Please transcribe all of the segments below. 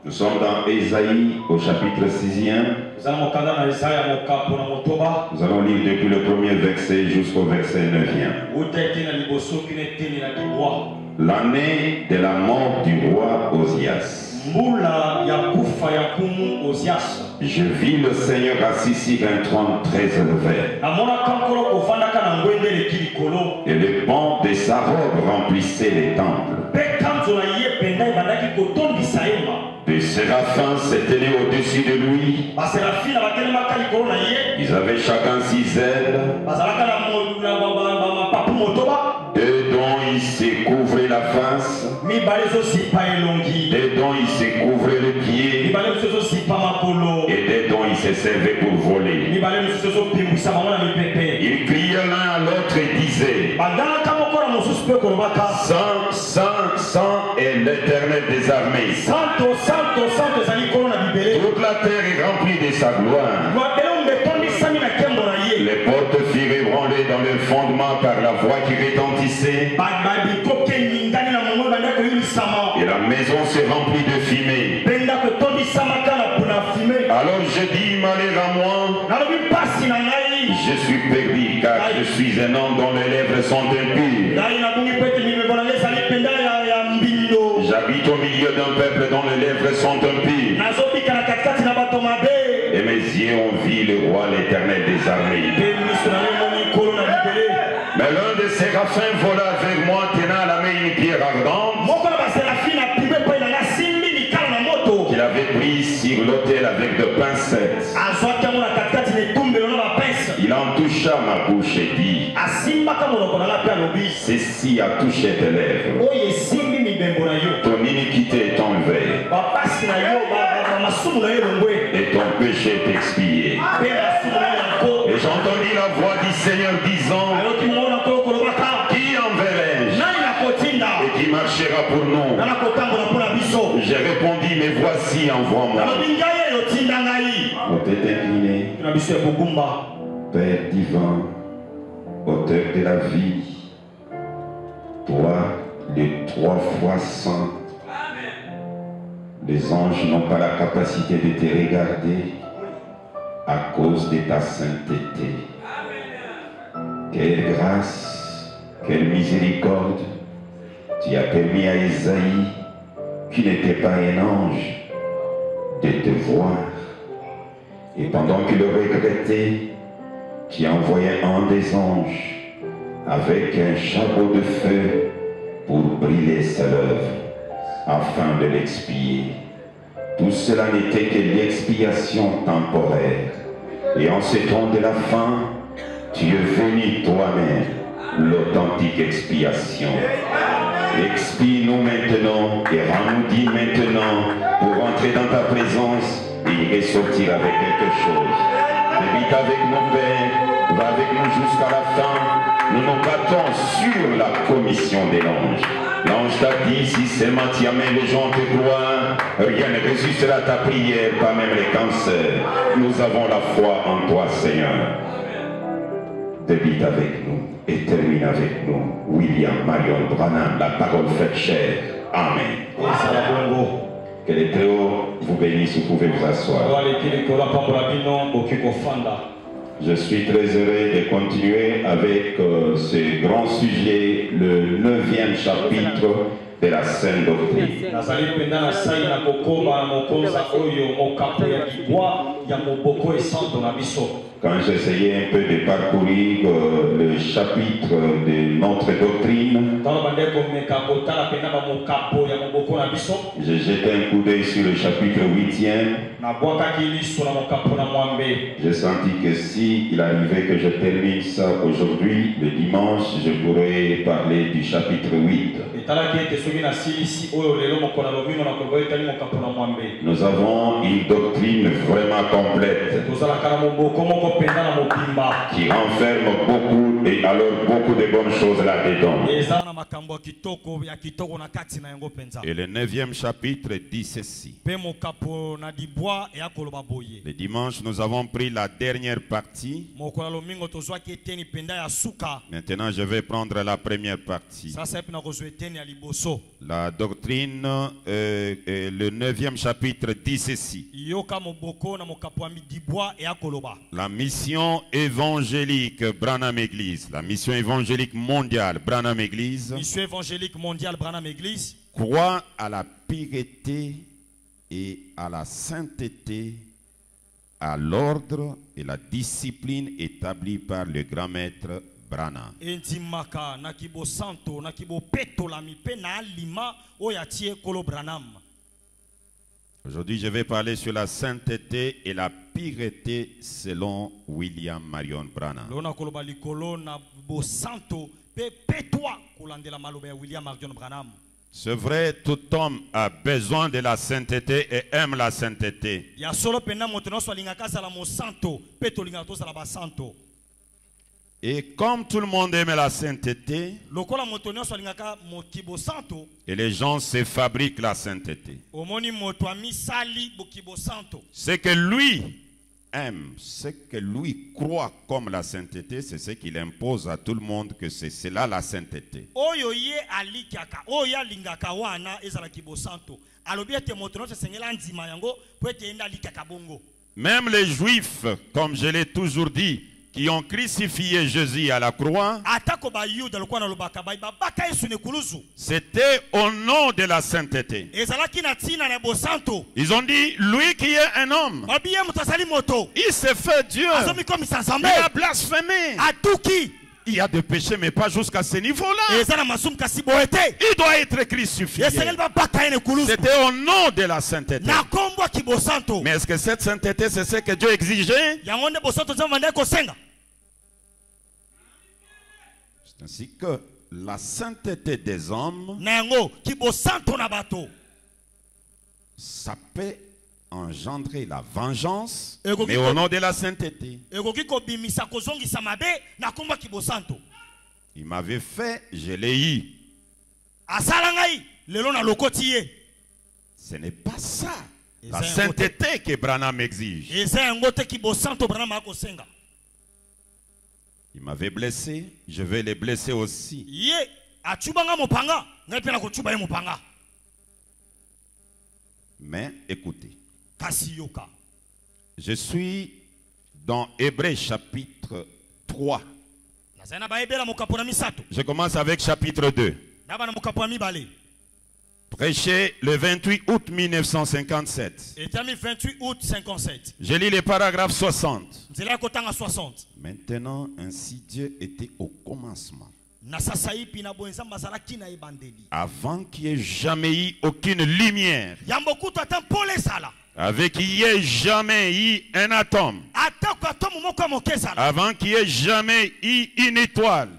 Nous sommes dans Ésaïe au chapitre 6e. Nous allons lire depuis le premier verset jusqu'au verset 9e. L'année de la mort du roi Osias. Je vis le Seigneur assis sur un trône très élevé. Et le pan de sa robe remplissait les temples. Des séraphins s'éteignaient au-dessus de lui. Ils avaient chacun 6 ailes. Deux dont ils se couvraient la face. Des dont ils se couvraient les pieds. Et des dont ils se servaient pour voler. Ils criaient l'un à l'autre et disaient: Saint, Saint, Saint est l'Éternel des armées. Toute la terre est remplie de sa gloire. Les portes furent ébranlées dans le fondement par la voix qui retentissait. Et la maison se remplit de fumée. Alors je dis: malheur à moi, je suis perdu, car je suis un homme dont les lèvres sont impures. J'habite au milieu d'un peuple dont les lèvres sont impures. Et mes yeux ont vu le roi, l'Éternel des armées. Mais l'un des séraphins vola vers moi, tenant à la main une pierre ardente qu'il avait prise sur l'autel avec de pincettes. Il en toucha ma bouche et dit: ceci a touché tes lèvres. Ton iniquité est enlevée. Et ton péché est expié. Et j'entendis la voix du Seigneur disant: qui enverrai-je? Et qui marchera pour nous? J'ai répondu: mais voici, envoie-moi. Vous êtes incliné. Père divin, auteur de la vie, toi, les 3 fois saint, les anges n'ont pas la capacité de te regarder à cause de ta sainteté. Quelle grâce, quelle miséricorde. Tu as permis à Ésaïe, qui n'était pas un ange, de te voir. Et pendant qu'il le regrettait, tu as envoyé un des anges avec un chapeau de feu pour brûler sa lèvre, afin de l'expier. Tout cela n'était que l'expiation temporaire. Et en ce temps de la fin, tu es venu toi-même, l'authentique expiation. Expie-nous maintenant et rends-nous dignes maintenant pour entrer dans ta présence et y ressortir avec quelque chose. Débite avec nos pères, va avec nous jusqu'à la fin. Nous nous battons sur la commission de l'ange. L'ange t'a dit: si seulement tu amènes les gens de gloire, rien ne résistera à ta prière, pas même les cancers. Nous avons la foi en toi, Seigneur. Débite avec nous et termine avec nous. William Marion Branham, la parole faite chair. Amen. Que les Très-Hauts vous bénissent, vous pouvez vous asseoir. Je suis très heureux de continuer avec ce grand sujet, le 9e chapitre de la Sainte Doctrine. Quand j'essayais un peu de parcourir le chapitre de notre doctrine, j'ai jeté un coup d'œil sur le chapitre 8e. J'ai senti que si il arrivait que je termine ça aujourd'hui, le dimanche, je pourrais parler du chapitre 8. Nous avons une doctrine vraiment complète qui renferme beaucoup et alors beaucoup de bonnes choses là-dedans. Et le 9e chapitre dit ceci. Le dimanche, nous avons pris la dernière partie. Maintenant, je vais prendre la première partie. La doctrine, le 9e chapitre dit ceci. La mission évangélique Branham Église, la mission évangélique mondiale Branham Église, mission évangélique mondiale Branham Église, croit à la pureté et à la sainteté, à l'ordre et la discipline établie par le grand maître Branham. Aujourd'hui, je vais parler sur la sainteté et la pureté selon William Marion Branham. C'est vrai, tout homme a besoin de la sainteté et aime la sainteté. Et comme tout le monde aime la sainteté, et les gens se fabriquent la sainteté, ce que lui aime, ce que lui croit comme la sainteté, c'est ce qu'il impose à tout le monde, que c'est cela la sainteté. Même les Juifs, comme je l'ai toujours dit, qui ont crucifié Jésus à la croix, c'était au nom de la sainteté. Ils ont dit, lui qui est un homme, il s'est fait Dieu, il a blasphémé. Il y a des péchés, mais pas jusqu'à ce niveau-là. Il doit être crucifié. C'était au nom de la sainteté. Mais est-ce que cette sainteté, c'est ce que Dieu exigeait? C'est ainsi que la sainteté des hommes, ça peut engendrer la vengeance, mais au nom de la sainteté. Il m'avait fait, je l'ai eu. Ce n'est pas ça la sainteté que Branham exige. Il m'avait blessé, je vais les blesser aussi. Mais écoutez, je suis dans Hébreux chapitre 3. Je commence avec chapitre 2. Prêché le 28 août 1957. Je lis le paragraphe 60. Maintenant, ainsi Dieu était au commencement, avant qu'il n'y ait jamais eu aucune lumière, avec qu'il n'y ait jamais eu un atome, avant qu'il n'y ait jamais eu une étoile,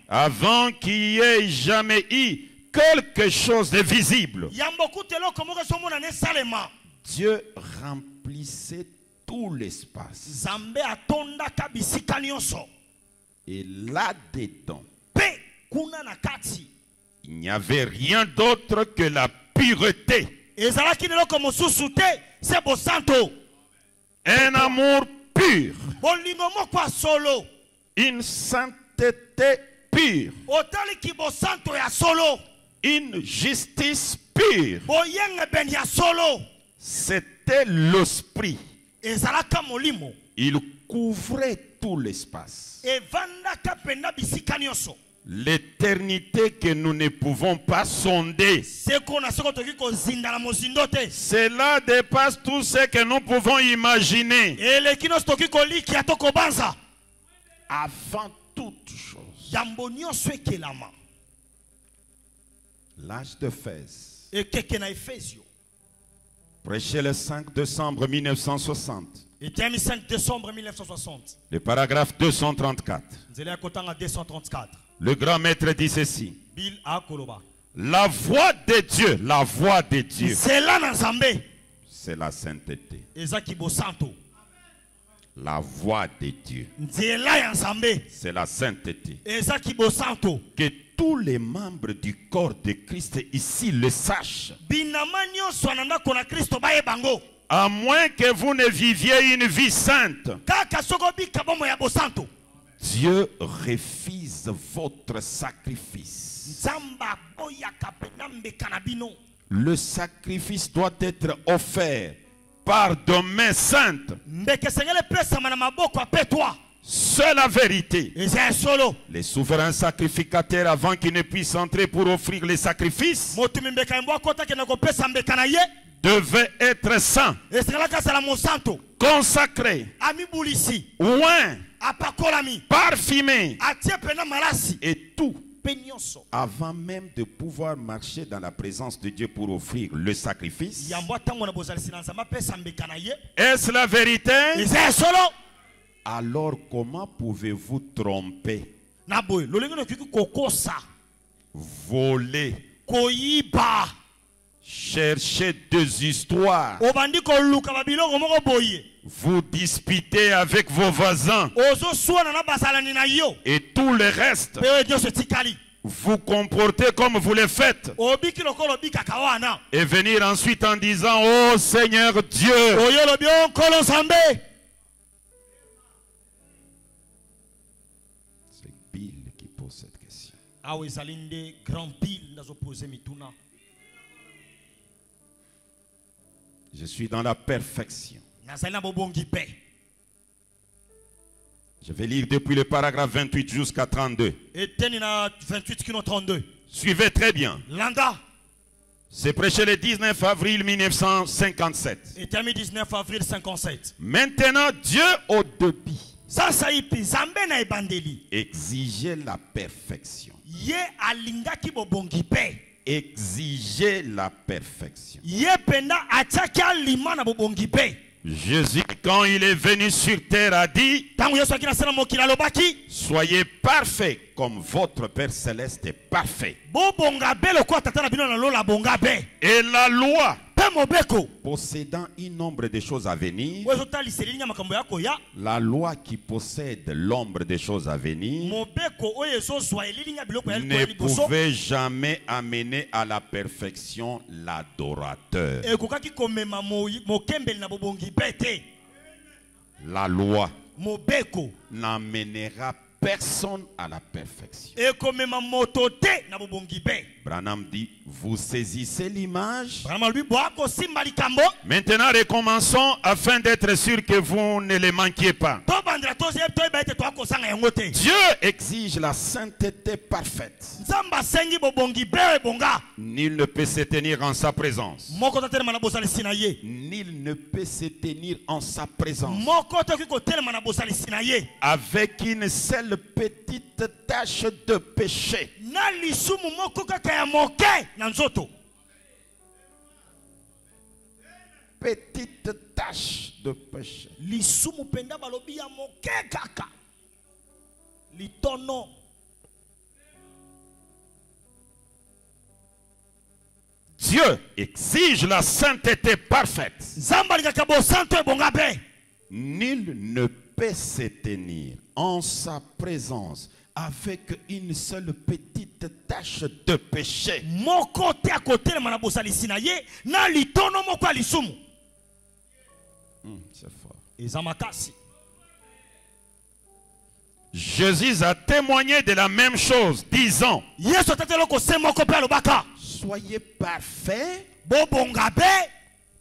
avant qu'il n'y ait jamais eu quelque chose de visible. Dieu remplissait tout l'espace. Et là-dedans, il n'y avait rien d'autre que la pureté. Un amour pur. Une sainteté pure. Une justice pure. C'était l'esprit. Il couvrait tout l'espace. L'éternité que nous ne pouvons pas sonder. Cela dépasse tout ce que nous pouvons imaginer. Avant toute chose, l'âge d'Éphèse, prêché le 5 décembre 1960. Le paragraphe 234. Le grand maître dit ceci. La voix de Dieu, la voix de Dieu, c'est la sainteté. La voix de Dieu, c'est la sainteté. Que tous les membres du corps de Christ ici le sachent. À moins que vous ne viviez une vie sainte. Dieu refuse votre sacrifice. Le sacrifice doit être offert par des mains saintes. C'est la vérité. Les souverains sacrificateurs, avant qu'ils ne puissent entrer pour offrir les sacrifices, devaient être saints, consacrés, oints, parfumés, et tout, avant même de pouvoir marcher dans la présence de Dieu pour offrir le sacrifice. Est-ce la vérité? Alors comment pouvez-vous tromper, voler, chercher des histoires, vous disputer avec vos voisins et tout le reste, vous comporter comme vous le faites et venir ensuite en disant: oh Seigneur Dieu, c'est Bill qui pose cette question. Je suis dans la perfection. Je vais lire depuis le paragraphe 28 jusqu'à 32. Suivez très bien. C'est prêché le 19 avril 1957. Maintenant, Dieu au débit exigeait la perfection. Exigeait la perfection. Jésus, quand il est venu sur terre, a dit: soyez parfaits comme votre Père Céleste est parfait. Et la loi, possédant un nombre de choses à venir, la loi qui possède l'ombre des choses à venir ne pouvait jamais amener à la perfection l'adorateur. La loi n'amènera personne à la perfection. Branham dit: vous saisissez l'image. Maintenant recommençons afin d'être sûr que vous ne les manquiez pas. Dieu exige la sainteté parfaite. Nul ne peut se tenir en sa présence. Nul ne peut se tenir en sa présence avec une seule petite tache de péché. Petite tache de péché. Dieu exige la sainteté parfaite. Nul ne peut se tenir en sa présence avec une seule petite tache de péché. C'est fort. Jésus a témoigné de la même chose, disant: soyez parfaits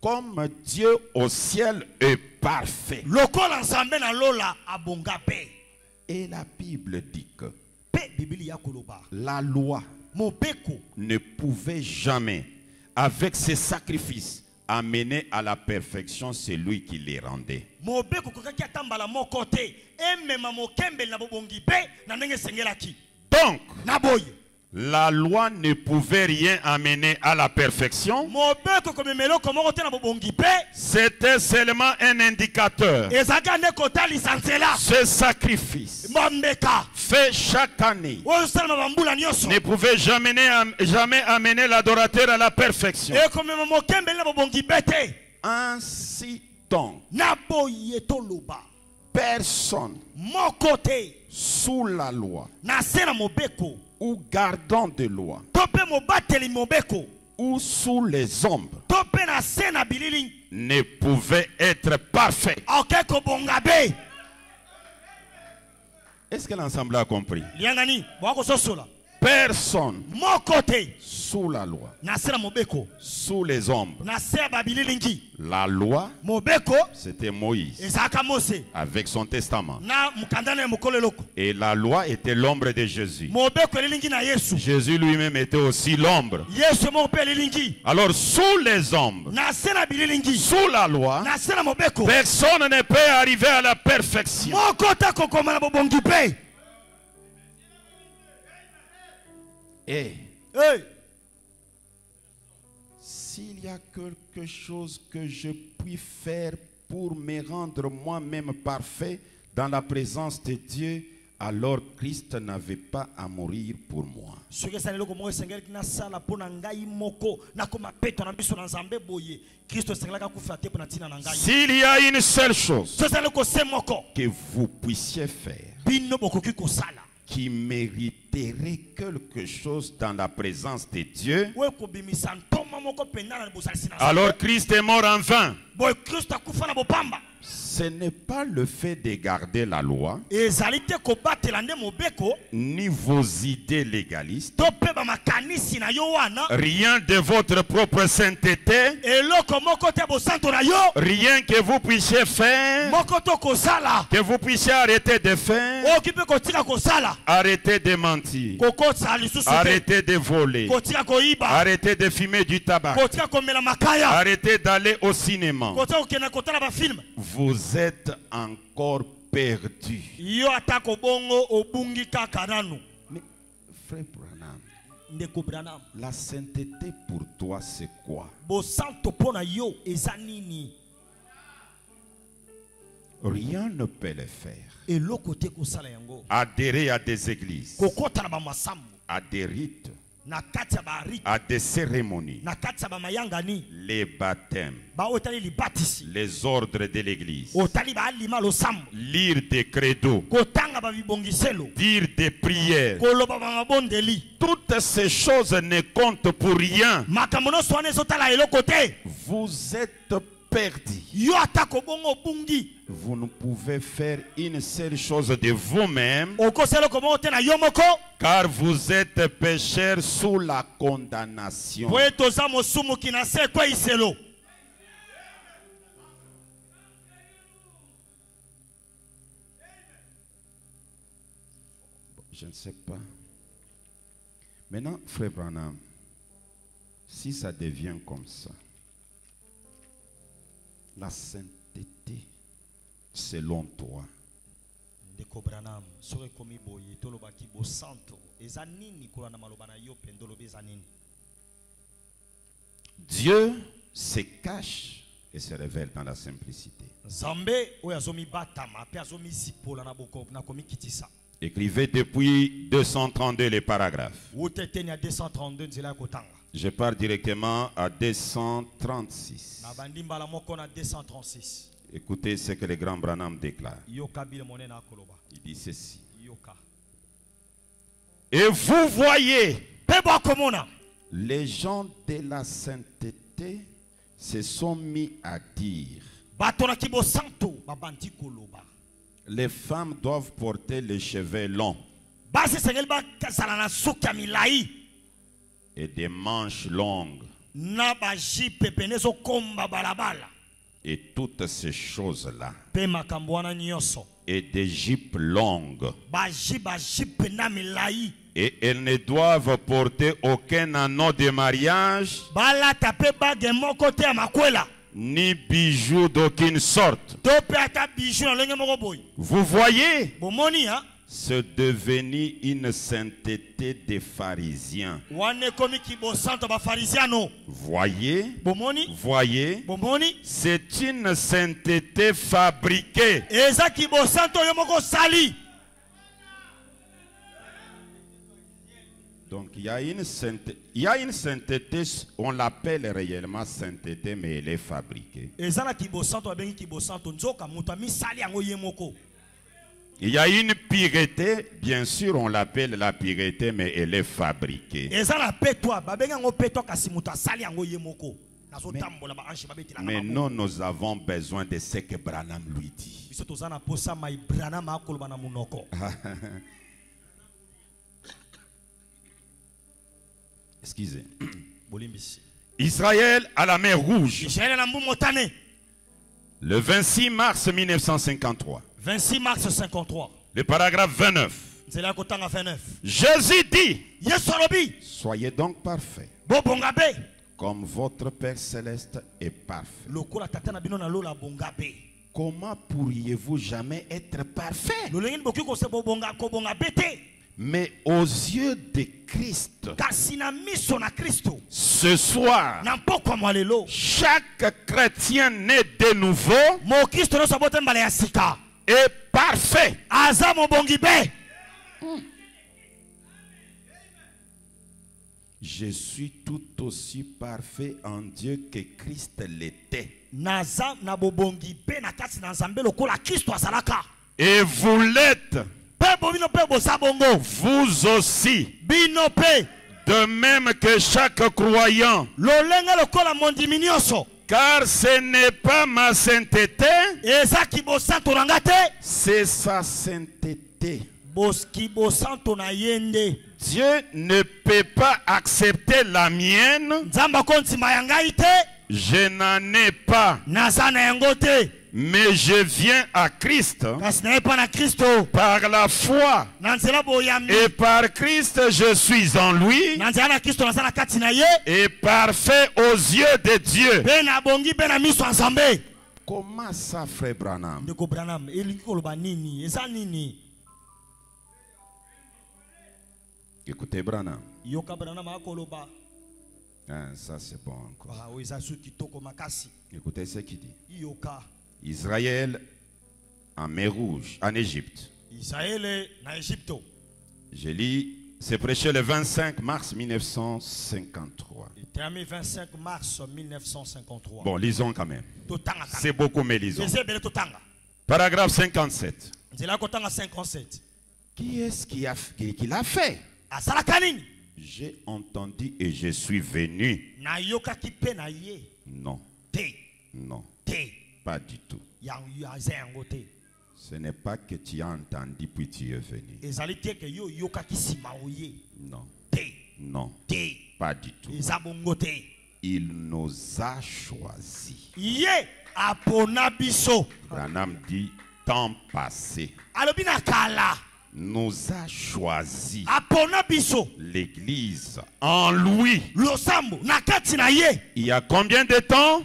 comme Dieu au ciel est parfait. Et la Bible dit que la loi ne pouvait jamais, avec ses sacrifices, amener à la perfection celui qui les rendait. Donc, la loi ne pouvait rien amener à la perfection. C'était seulement un indicateur. Ce sacrifice fait chaque année ne pouvait jamais amener l'adorateur à la perfection. Ainsi donc, personne sous la loi ou gardant de loi, ou sous les ombres, ne pouvait être parfait. Est-ce que l'ensemble a compris? Personne sous la loi, sous les ombres. La loi, c'était Moïse avec son testament. Et la loi était l'ombre de Jésus. Jésus lui-même était aussi l'ombre. Alors sous les ombres, sous la loi, personne ne peut arriver à la perfection. Et s'il y a quelque chose que je puis faire pour me rendre moi-même parfait dans la présence de Dieu, alors Christ n'avait pas à mourir pour moi. S'il y a une seule chose que vous puissiez faire qui mériterait quelque chose dans la présence de Dieu, alors Christ est mort en vain. Ce n'est pas le fait de garder la loi, ni vos idées légalistes, rien de votre propre sainteté, rien que vous puissiez faire, que vous puissiez arrêter de faire, arrêter de mentir, arrêter de voler, arrêter de fumer du tabac, arrêter d'aller au cinéma. Vous êtes encore perdu. Mais frère Branham, la sainteté pour toi c'est quoi? Rien ne peut le faire. Adhérer à des églises, à des rites, à des cérémonies, les baptêmes, les ordres de l'église, lire des credos, dire des prières, toutes ces choses ne comptent pour rien. Vous êtes perdu. Vous ne pouvez faire une seule chose de vous-même, car vous êtes pécheurs sous la condamnation. Je ne sais pas. Maintenant, frère Branham, si ça devient comme ça, la sainteté, selon toi, Dieu se cache et se révèle dans la simplicité. Écrivez depuis 232 les paragraphes. Je pars directement à 236. Écoutez ce que le grand Branham déclare. Il dit ceci. Et vous voyez, les gens de la sainteté se sont mis à dire: les femmes doivent porter les cheveux longs et des manches longues et toutes ces choses-là, et des jupes longues, et elles ne doivent porter aucun anneau de mariage ni bijoux d'aucune sorte. Vous voyez, c'est devenu une sainteté des pharisiens. Voyez, c'est une sainteté fabriquée. Donc il y a une sainteté, on l'appelle réellement sainteté, mais elle est fabriquée. Il y a une pureté, bien sûr on l'appelle la pureté, mais elle est fabriquée. Mais nous avons besoin de ce que Branham lui dit. Excusez. Israël à la mer Rouge. Le 26 mars 1953. 26 mars 53. Le paragraphe 29. Jésus dit, soyez donc parfaits, comme votre Père céleste est parfait. Comment pourriez-vous jamais être parfait? Mais aux yeux de Christ, ce soir, chaque chrétien né de nouveau est parfait. Je suis tout aussi parfait en Dieu que Christ l'était. Et vous l'êtes. Vous aussi. De même que chaque croyant. Car ce n'est pas ma sainteté, c'est sa sainteté. Dieu ne peut pas accepter la mienne. Je n'en ai pas. Mais je viens à Christ par la foi. Et par Christ je suis en lui. Et parfait aux yeux de Dieu. Comment ça, frère Branham? Écoutez Branham. Ah, ça c'est bon encore. Écoutez ce qu'il dit. Israël en mer Rouge, en Égypte. Je lis, c'est prêché le 25 mars 1953. 25 mars 1953. Bon, lisons quand même. C'est beaucoup, mais lisons. Paragraphe 57. Qui est-ce qui l'a fait? J'ai entendu et je suis venu. Non. Non. Pas du tout. Ce n'est pas que tu as entendu puis tu es venu. Non. Non. Pas du tout. Il nous a choisis. Branham dit temps passé. Nous a choisis l'église en lui. Il y a combien de temps?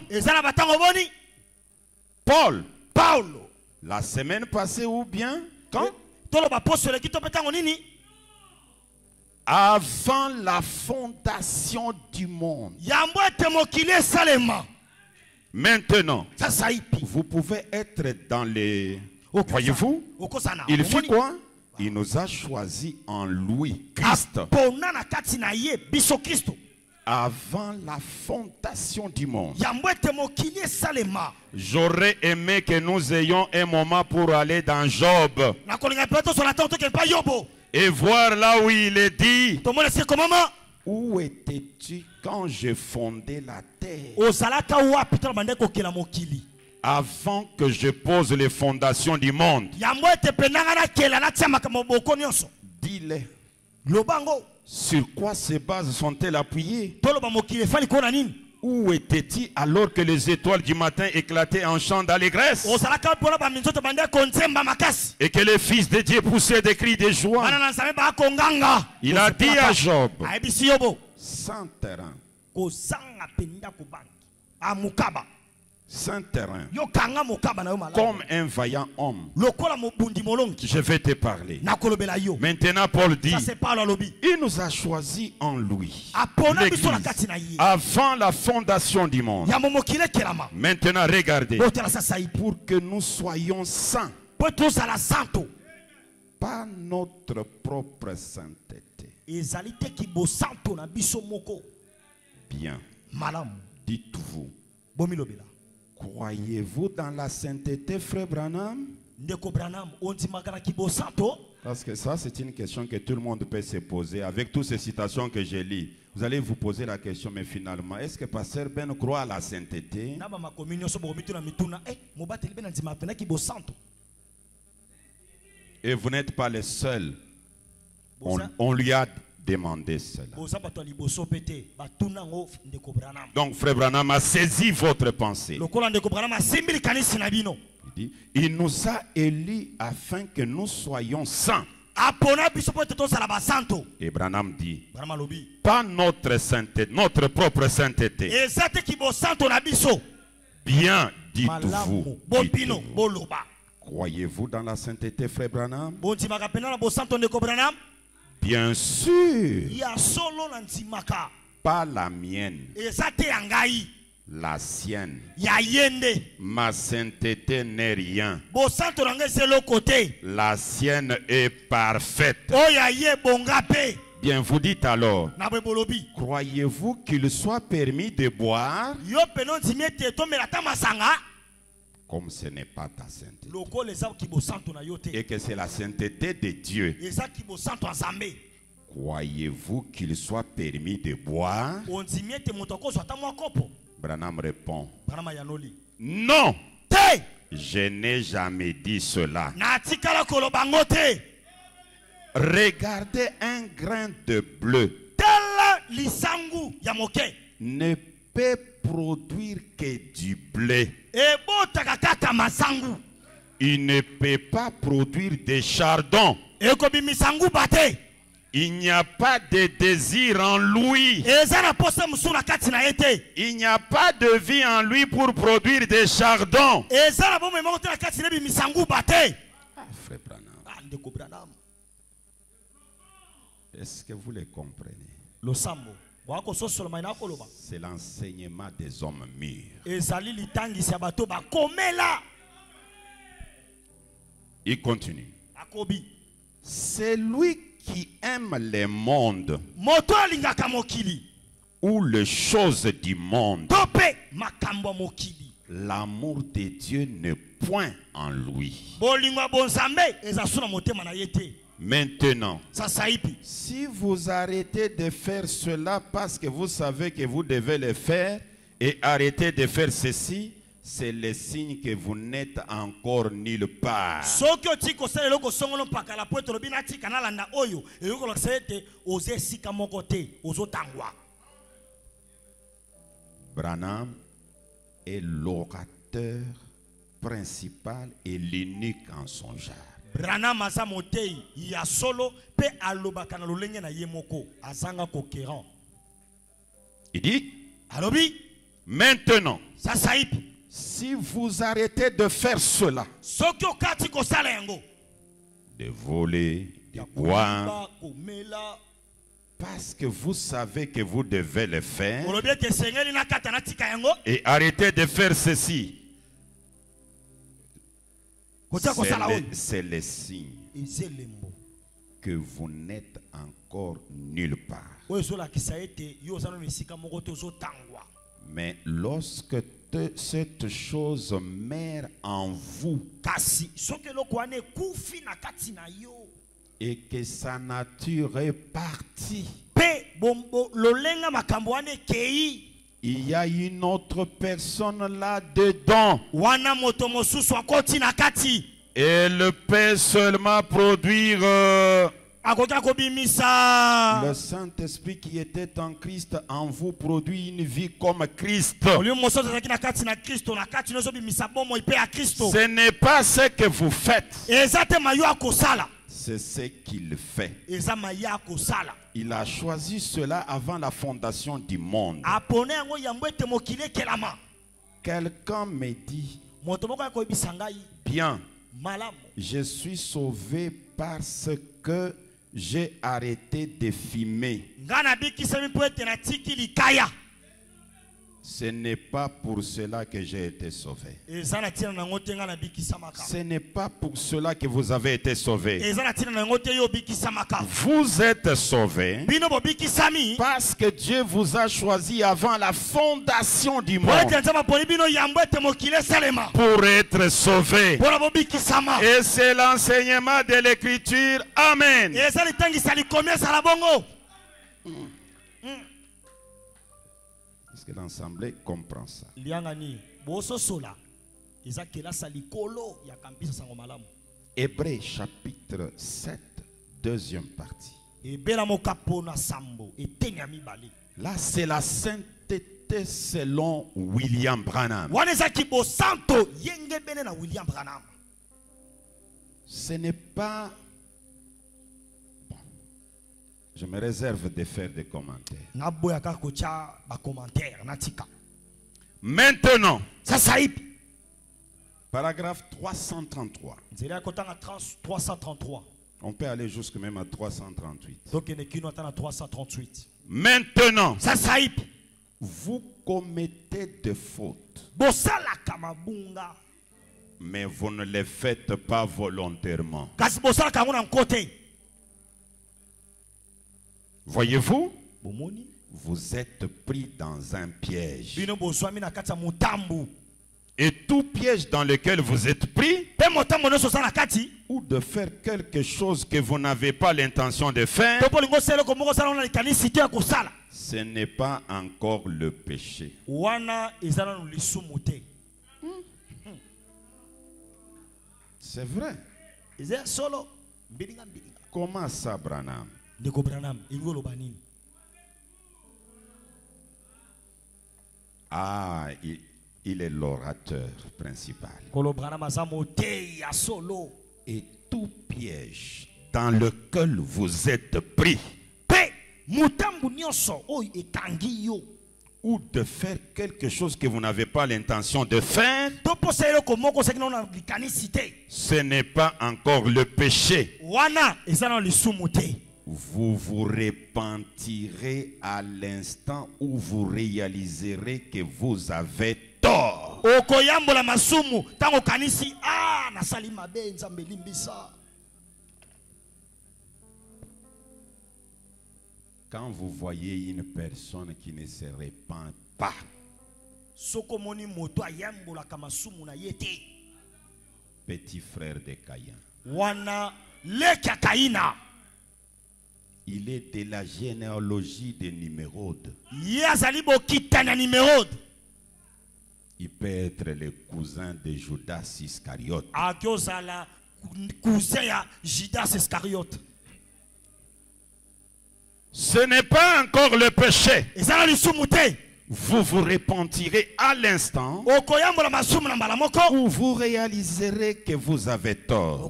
Paul. La semaine passée ou bien quand? Avant la fondation du monde. Maintenant, vous pouvez être dans les... Voyez-vous? Il fit quoi? Il nous a choisis en lui, Christ. Avant la fondation du monde. J'aurais aimé que nous ayons un moment pour aller dans Job et voir là où il est dit. Où étais-tu quand j'ai fondé la terre? Avant que je pose les fondations du monde. Dis-le. Sur quoi ces bases sont-elles appuyées? Où étais-tu alors que les étoiles du matin éclataient en chant d'allégresse? Et que les fils de Dieu poussaient des cris de joie? Il a dit à Job, sans terrain, sans terrain, comme un vaillant homme, je vais te parler. Maintenant Paul dit, il nous a choisis en lui, l'église, avant la fondation du monde. Maintenant regardez, pour que nous soyons saints, pas notre propre sainteté. Bien, dites-vous, croyez-vous dans la sainteté, frère Branham? Parce que ça, c'est une question que tout le monde peut se poser. Avec toutes ces citations que j'ai lues, vous allez vous poser la question, mais finalement, est-ce que Pasteur Ben croit à la sainteté? Et vous n'êtes pas les seuls. On lui a demandé cela. Donc, Frère Branham a saisi votre pensée. Il nous a élus afin que nous soyons saints. Et Branham dit, pas notre sainteté, notre propre sainteté. Bien, dites-vous. Croyez-vous dans la sainteté, Frère Branham? Bien sûr. Pas la mienne. La sienne. Ma sainteté n'est rien. La sienne est parfaite. Bien, vous dites alors, croyez-vous qu'il soit permis de boire? Comme ce n'est pas ta sainteté. Et que c'est la sainteté de Dieu. Croyez-vous qu'il soit permis de boire? Branham répond, non, je n'ai jamais dit cela. Regardez un grain de bleu ne peut produire que du blé. Il ne peut pas produire des chardons. Il n'y a pas de désir en lui. Il n'y a pas de vie en lui pour produire des chardons. Frère Branham, est-ce que vous les comprenez? C'est l'enseignement des hommes mûrs. Il continue. C'est lui qui aime le monde ou les choses du monde. L'amour de Dieu n'est point en lui. Maintenant, si vous arrêtez de faire cela parce que vous savez que vous devez le faire et arrêtez de faire ceci, c'est le signe que vous n'êtes encore nulle part. Branham est l'orateur principal et l'unique en son genre. Il dit, maintenant, si vous arrêtez de faire cela, de voler, de boire, parce que vous savez que vous devez le faire, et arrêtez de faire ceci, c'est le signe que vous n'êtes encore nulle part. Mais lorsque cette chose meurt en vous et que sa nature est partie, il y a une autre personne là-dedans. Elle peut seulement produire le Saint-Esprit qui était en Christ en vous produit une vie comme Christ. Ce n'est pas ce que vous faites. C'est ce qu'il fait. Il a choisi cela avant la fondation du monde. Quelqu'un me dit, bien, je suis sauvé parce que j'ai arrêté de fumer. Ce n'est pas pour cela que j'ai été sauvé. Ce n'est pas pour cela que vous avez été sauvés. Vous êtes sauvés parce que Dieu vous a choisi avant la fondation du monde pour être sauvés. Et c'est l'enseignement de l'Écriture. Amen. Est-ce que l'Assemblée comprend ça? Hébreux chapitre 7, deuxième partie. Là, c'est la sainteté selon William Branham. Ce n'est pas... Bon, je me réserve de faire des commentaires. Maintenant, paragraphe 333. On peut aller jusqu'à même à 338. Maintenant, vous commettez des fautes, mais vous ne les faites pas volontairement. Voyez-vous, vous êtes pris dans un piège. Et tout piège dans lequel vous êtes pris, ou de faire quelque chose que vous n'avez pas l'intention de faire, ce n'est pas encore le péché. C'est vrai. Comment ça, Branham? Ah, il est l'orateur principal. Et tout piège dans lequel vous êtes pris, ou de faire quelque chose que vous n'avez pas l'intention de faire, ce n'est pas encore le péché. Vous vous repentirez à l'instant où vous réaliserez que vous avez tort. Quand vous voyez une personne qui ne se repent pas, petit frère de Caïn, il est de la généalogie de Nimérode. Il peut être le cousin de Judas Iscariote. Ce n'est pas encore le péché. Vous vous repentirez à l'instant où vous réaliserez que vous avez tort.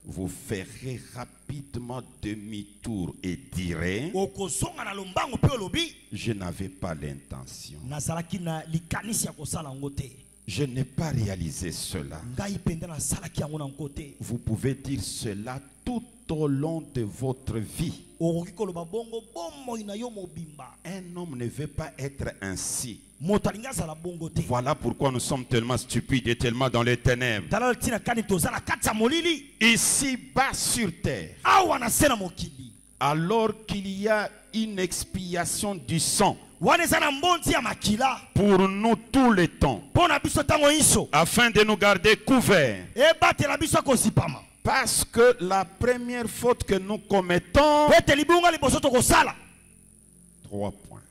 Vous ferez rapidement demi-tour et direz: je n'avais pas l'intention. Je n'ai pas réalisé cela. Vous pouvez dire cela tout au long de votre vie. Un homme ne veut pas être ainsi. Voilà pourquoi nous sommes tellement stupides et tellement dans les ténèbres. Ici bas sur terre, alors qu'il y a une expiation du sang pour nous tous les temps, afin de nous garder couverts. Parce que la première faute que nous commettons, 3 points.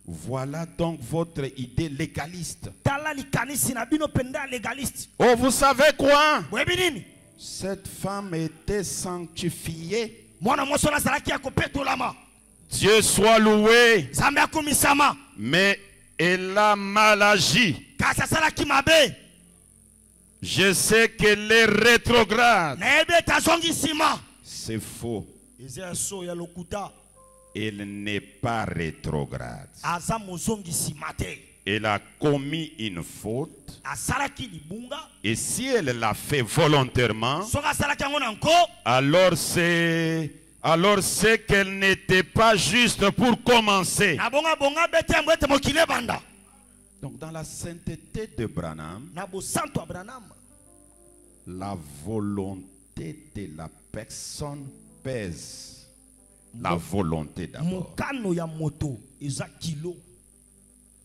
Voilà donc votre idée légaliste. Oh, vous savez quoi? Cette femme était sanctifiée. Dieu soit loué. Mais elle a mal agi. Je sais qu'elle est rétrograde. C'est faux. Elle n'est pas rétrograde. Elle a commis une faute. Et si elle l'a fait volontairement, alors c'est alors c'est qu'elle n'était pas juste pour commencer. Donc dans la sainteté de Branham, la volonté de la personne pèse la volonté d'abord.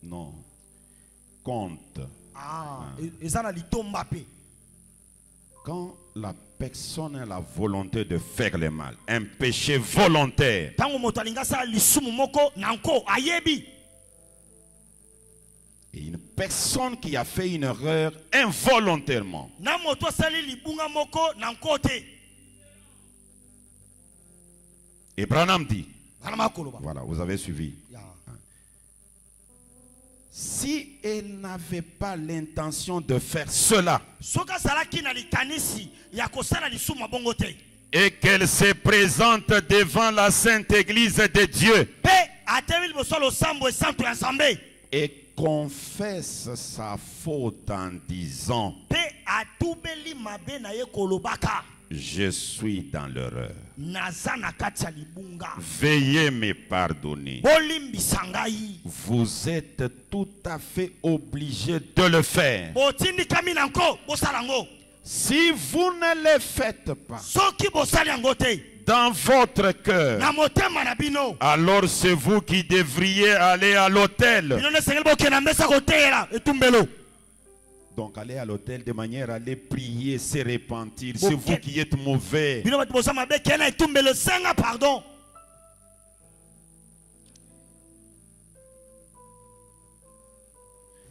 Non. Compte. Quand la personne a la volonté de faire le mal, un péché volontaire, et une personne qui a fait une erreur involontairement, et Branham dit, voilà, vous avez suivi. Si elle n'avait pas l'intention de faire cela, et qu'elle se présente devant la Sainte Église de Dieu, et confesse sa faute en disant, je suis dans l'erreur, veuillez me pardonner. Vous êtes tout à fait obligé de le faire. Si vous ne le faites pas dans votre cœur, alors c'est vous qui devriez aller à l'autel. Donc aller à l'autel de manière à aller prier, se repentir. C'est vous qui êtes mauvais.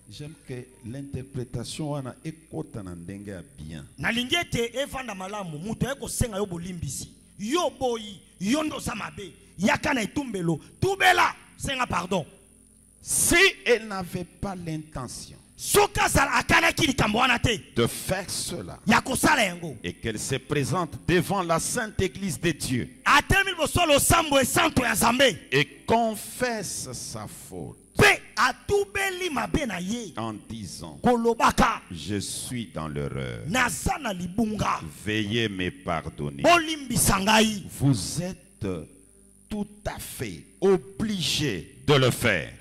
J'aime que l'interprétation est bien. Si elle n'avait pas l'intention de faire cela, et qu'elle se présente devant la Sainte Église de Dieu et confesse sa faute en disant, je suis dans l'erreur, veuillez me pardonner, vous êtes tout à fait obligé de le faire.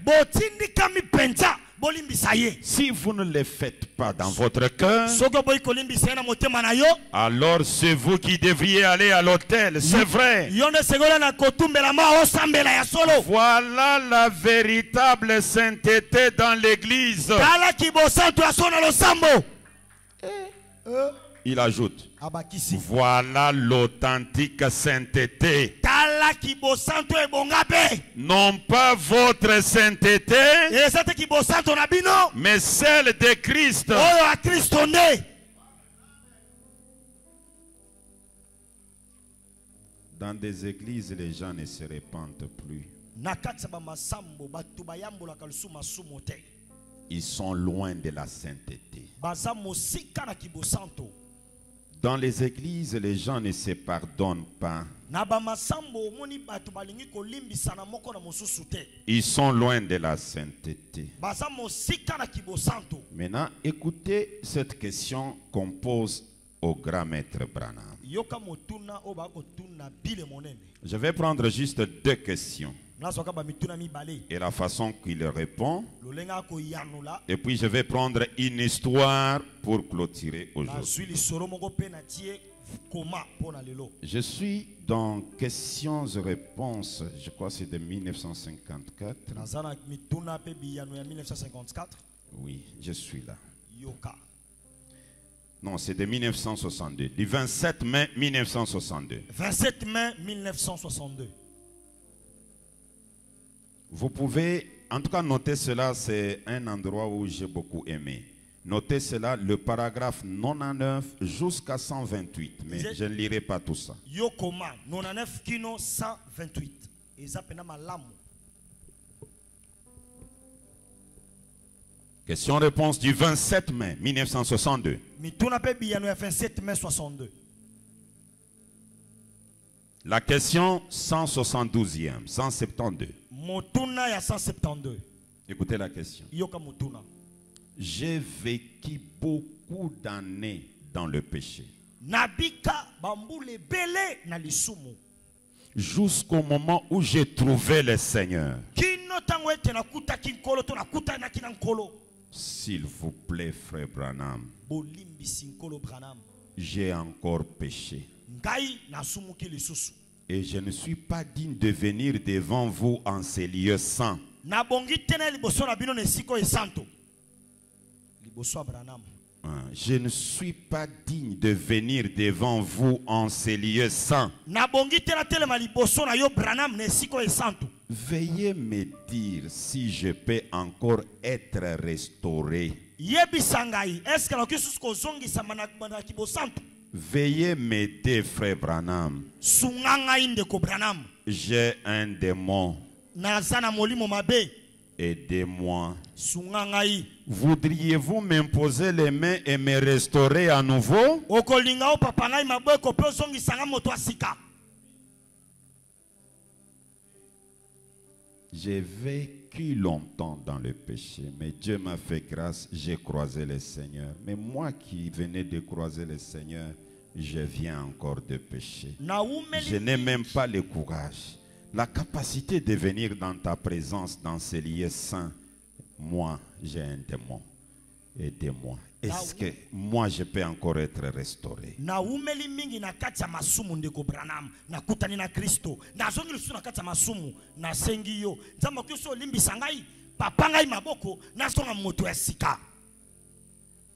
Si vous ne le faites pas dans votre cœur, alors c'est vous qui devriez aller à l'autel. C'est vrai. Voilà la véritable sainteté dans l'église. Il ajoute, voilà l'authentique sainteté. Non pas votre sainteté, mais celle de Christ. Dans des églises, les gens ne se répandent plus. Ils sont loin de la sainteté. Dans les églises, les gens ne se pardonnent pas. Ils sont loin de la sainteté. Maintenant, écoutez cette question qu'on pose au grand maître Branham. Je vais prendre juste deux questions. Et la façon qu'il répond. Et puis je vais prendre une histoire pour clôturer aujourd'hui. Je suis dans questions et réponses. Je crois que c'est de 1954. Oui, je suis là. Non, c'est de 1962. Du 27 mai 1962. 27 mai 1962. Vous pouvez, en tout cas, noter cela, c'est un endroit où j'ai beaucoup aimé. Notez cela, le paragraphe 99 jusqu'à 128. Mais je ne lirai pas tout ça. Yokoma, 99 kino 128. Question-réponse du 27 mai 1962. 27 mai 62. La question 172e, 172. Motuna ya 172. Écoutez la question. Yoka motuna. J'ai vécu beaucoup d'années dans le péché. Nabika bambule bele na lisumu. jusqu'au moment où j'ai trouvé le Seigneur. S'il vous plaît, frère Branham, j'ai encore péché. Et je ne suis pas digne de venir devant vous en ces lieux saints. Je ne suis pas digne de venir devant vous en ces lieux saints. Veuillez me dire si je peux encore être restauré. Veuillez m'aider, frère Branham. J'ai un démon. Aidez-moi. Voudriez-vous m'imposer les mains et me restaurer à nouveau? J'ai vécu longtemps dans le péché, mais Dieu m'a fait grâce, j'ai croisé le Seigneur. Mais moi qui venais de croiser le Seigneur, je viens encore de pécher. Je n'ai même pas le courage, la capacité de venir dans ta présence, dans ces lieux saints. Moi, j'ai un démon. Aidez-moi. Est-ce que moi je peux encore être restauré?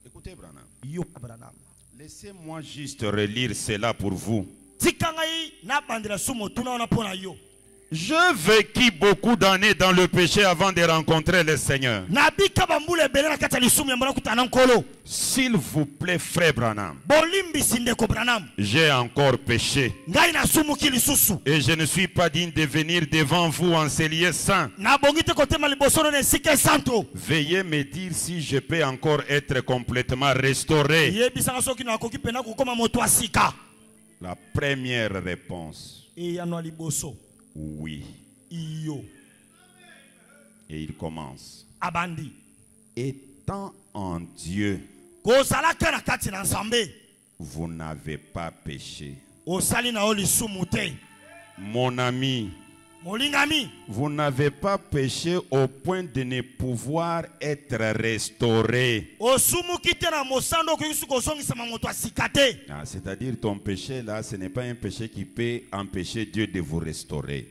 Écoutez, Branham. Laissez-moi juste relire cela pour vous. Je vécu beaucoup d'années dans le péché avant de rencontrer le Seigneur. S'il vous plaît, frère Branham, j'ai encore péché. Et je ne suis pas digne de venir devant vous en ces lieux saints. Veuillez me dire si je peux encore être complètement restauré. La première réponse. Oui. Et il commence. Étant en Dieu, vous n'avez pas péché. Mon ami, vous n'avez pas péché au point de ne pouvoir être restauré. C'est-à-dire ton péché là, ce n'est pas un péché qui peut empêcher Dieu de vous restaurer.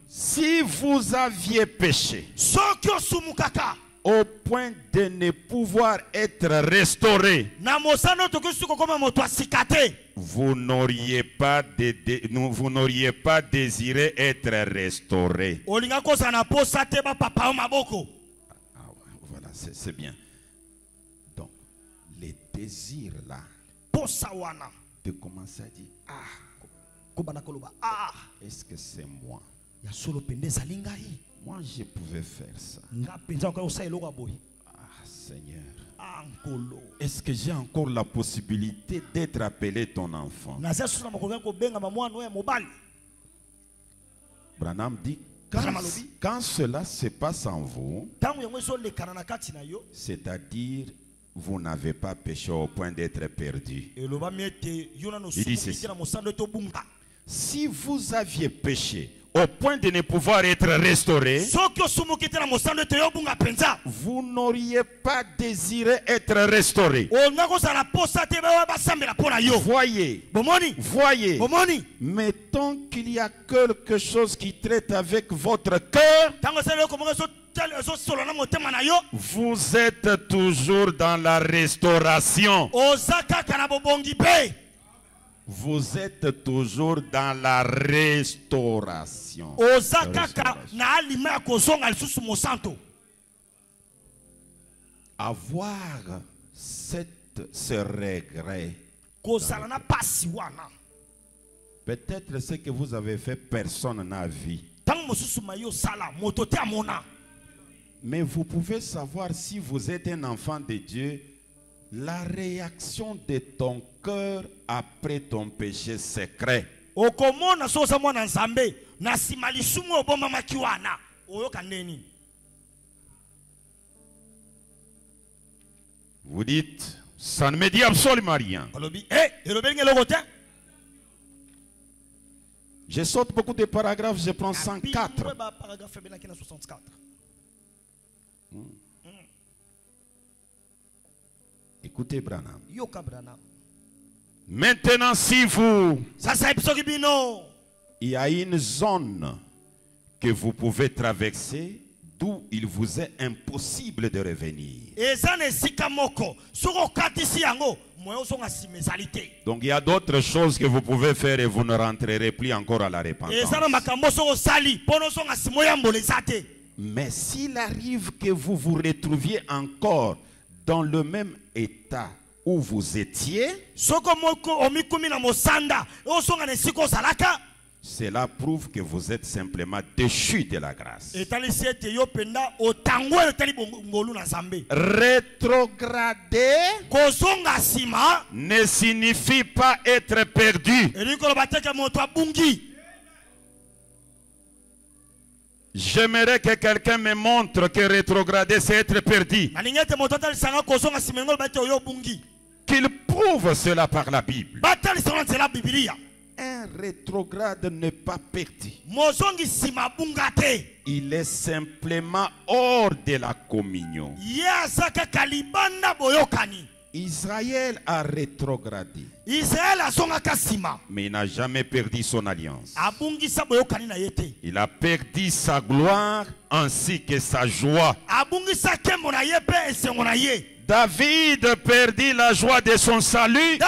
Si vous aviez péché au point de ne pouvoir être restauré, vous n'auriez pas désiré être restauré. Voilà, c'est bien. Donc, les désirs là, de commencer à dire, est-ce que c'est moi? Moi, je pouvais faire ça. Seigneur, est-ce que j'ai encore la possibilité d'être appelé ton enfant? Branham dit, quand cela se passe en vous, c'est-à-dire vous n'avez pas péché au point d'être perdu. Il dit ceci. Si vous aviez péché au point de ne pouvoir être restauré, vous n'auriez pas désiré être restauré. Voyez, mettons qu'il y a quelque chose qui traite avec votre cœur, vous êtes toujours dans la restauration. Vous êtes toujours dans la restauration. Avoir ce regret, peut-être ce que vous avez fait, personne n'a vu. Mais vous pouvez savoir si vous êtes un enfant de Dieu, la réaction de ton cœur après ton péché secret. Vous dites, Ça ne me dit absolument rien. Je saute beaucoup de paragraphes, je prends 104. Écoutez Branham. Maintenant, si vous... Il y a une zone que vous pouvez traverser d'où il vous est impossible de revenir. Donc il y a d'autres choses que vous pouvez faire et vous ne rentrerez plus encore à la repentance. Mais s'il arrive que vous vous retrouviez encore dans le même état où vous étiez, cela prouve que vous êtes simplement déchu de la grâce. Rétrograder ne signifie pas être perdu. J'aimerais que quelqu'un me montre que rétrograder c'est être perdu. Qu'il prouve cela par la Bible. Un rétrograde n'est pas perdu. Il est simplement hors de la communion. Israël a rétrogradé. Mais il n'a jamais perdu son alliance. Il a perdu sa gloire ainsi que sa joie. David perdit la joie de son salut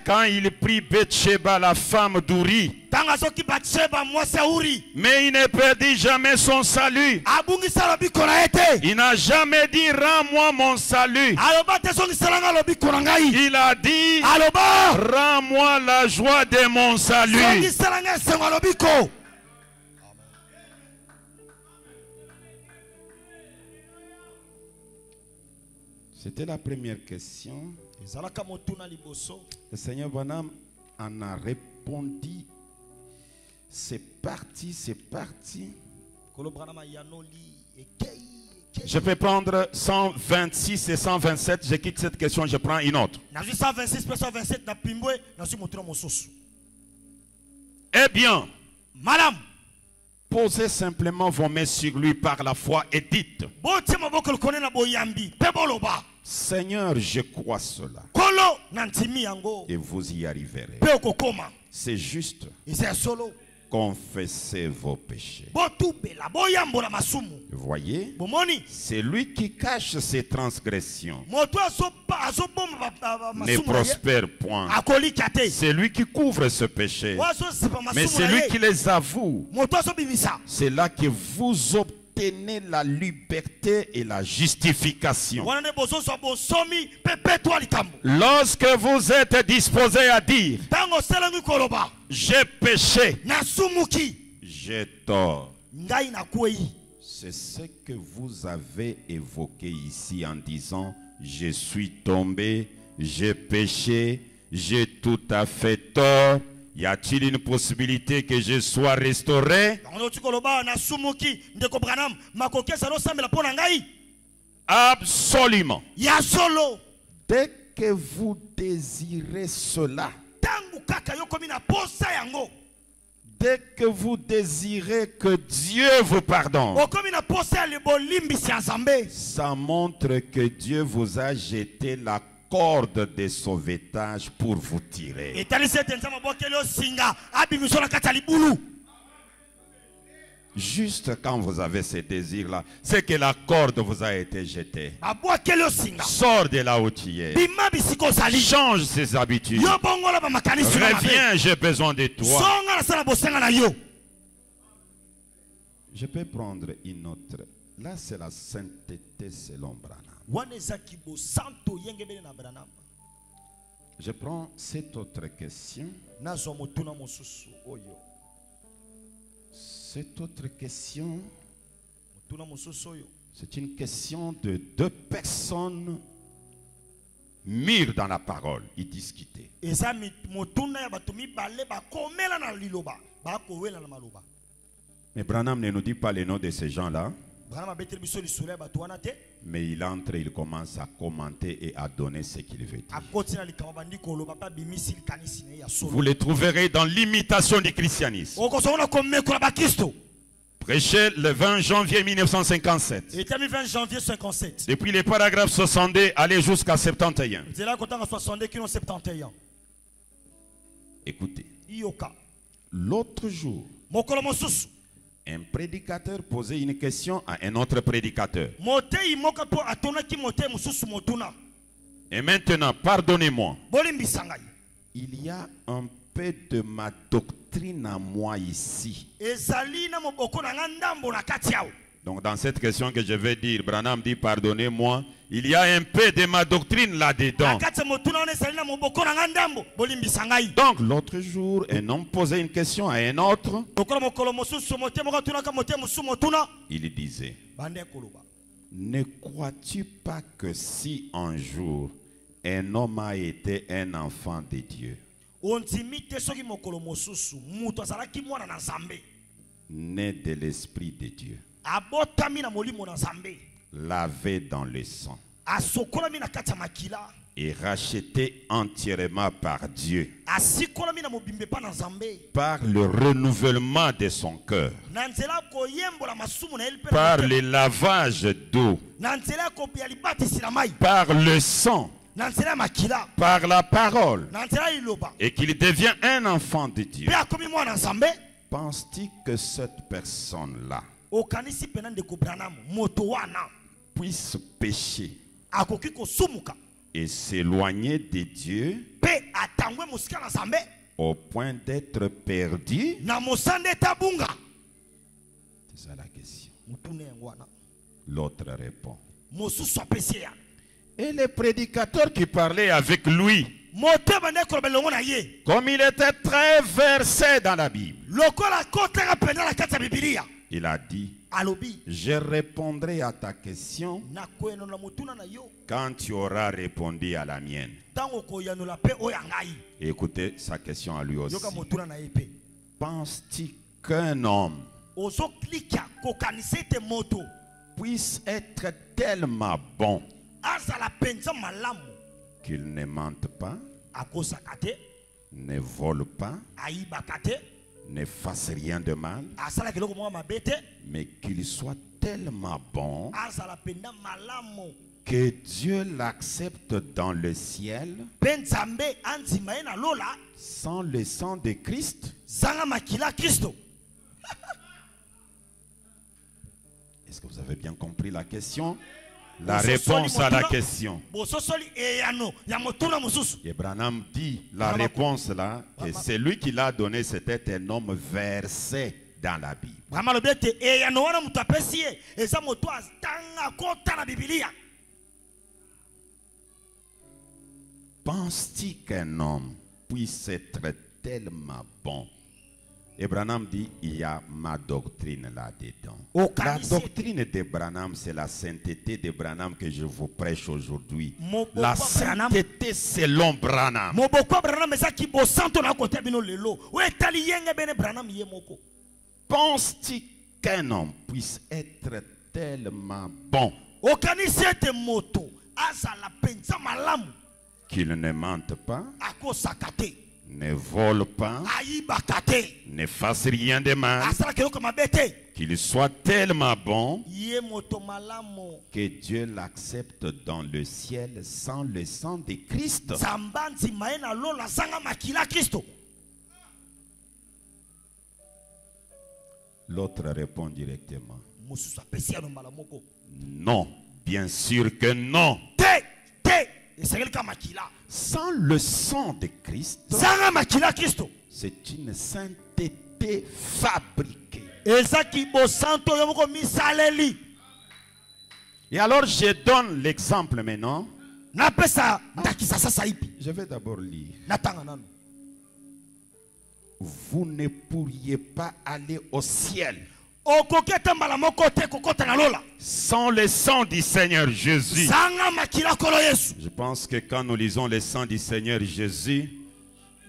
quand il prit Bathsheba, la femme d'Uri. Mais il ne perdit jamais son salut. Il n'a jamais dit rends-moi mon salut. Il a dit rends-moi la joie de mon salut. C'était la première question. Le Seigneur Branham en a répondu. C'est parti, c'est parti. Je peux prendre 126 et 127. Je quitte cette question, je prends une autre. Eh bien, madame, posez simplement vos mains sur lui par la foi et dites: Seigneur, je crois cela. Et vous y arriverez. C'est juste. Confessez vos péchés. Vous voyez, c'est lui qui cache ses transgressions ne prospère point. C'est lui qui couvre ce péché. Mais c'est lui qui les avoue. C'est là que vous obtenez la liberté et la justification. Lorsque vous êtes disposé à dire: j'ai péché, j'ai tort, c'est ce que vous avez évoqué ici en disant: je suis tombé, j'ai péché, j'ai tout à fait tort. Y a-t-il une possibilité que je sois restauré? Absolument. Dès que vous désirez cela, dès que vous désirez que Dieu vous pardonne, ça montre que Dieu vous a jeté la corde de sauvetage pour vous tirer. Juste quand vous avez ces désirs-là, c'est que la corde vous a été jetée. Sors de là où tu es. Change ses habitudes. Reviens, j'ai besoin de toi. Je peux prendre une autre. Là, c'est la sainteté selon Branham. Je prends cette autre question. Cette autre question, c'est une question de deux personnes mûres dans la parole. Ils discutaient. Mais Branham ne nous dit pas les noms de ces gens-là. Mais il entre, il commence à commenter et à donner ce qu'il veut dire. Vous le trouverez dans l'imitation du christianisme. Prêché le 20 janvier 1957. Depuis les paragraphes 62, allez jusqu'à 71. Écoutez. L'autre jour, un prédicateur posait une question à un autre prédicateur. Et maintenant, pardonnez-moi. Il y a un peu de ma doctrine à moi ici. Donc dans cette question que je vais dire, Branham dit pardonnez-moi, il y a un peu de ma doctrine là-dedans. Donc l'autre jour, un homme posait une question à un autre. Il disait, ne crois-tu pas que si un jour un homme a été un enfant de Dieu, né de l'Esprit de Dieu, lavé dans le sang et racheté entièrement par Dieu par le renouvellement de son cœur, par le lavage d'eau, par le sang, par la parole, et qu'il devient un enfant de Dieu, penses-tu que cette personne-là puisse pécher et s'éloigner de Dieu au point d'être perdu? C'est ça la question. L'autre répond. Et le prédicateur qui parlait avec lui, comme il était très versé dans la Bible, il a dit, je répondrai à ta question quand tu auras répondu à la mienne. Et écoutez sa question à lui aussi. Penses-tu qu'un homme puisse être tellement bon qu'il ne mente pas, ne vole pas, ne fasse rien de mal, mais qu'il soit tellement bon que Dieu l'accepte dans le ciel sans le sang de Christ? Est-ce que vous avez bien compris la question? La réponse à la question. Et Branham dit la réponse là, que celui qui l'a donné, c'était un homme versé dans la Bible. Penses-tu qu'un homme puisse être tellement bon? Et Branham dit, il y a ma doctrine là-dedans. La doctrine de Branham, c'est la sainteté de Branham que je vous prêche aujourd'hui. La sainteté selon Branham. Penses-tu qu'un homme puisse être tellement bon qu'il ne mente pas, ne vole pas, ne fasse rien de mal, qu'il soit tellement bon que Dieu l'accepte dans le ciel sans le sang de Christ? L'autre répond directement, non, bien sûr que non. Sans le sang de Christ, c'est une sainteté fabriquée. Et alors je donne l'exemple maintenant. Je vais d'abord lire. Vous ne pourriez pas aller au ciel sans le sang du Seigneur Jésus. Je pense que quand nous lisons le sang du Seigneur Jésus,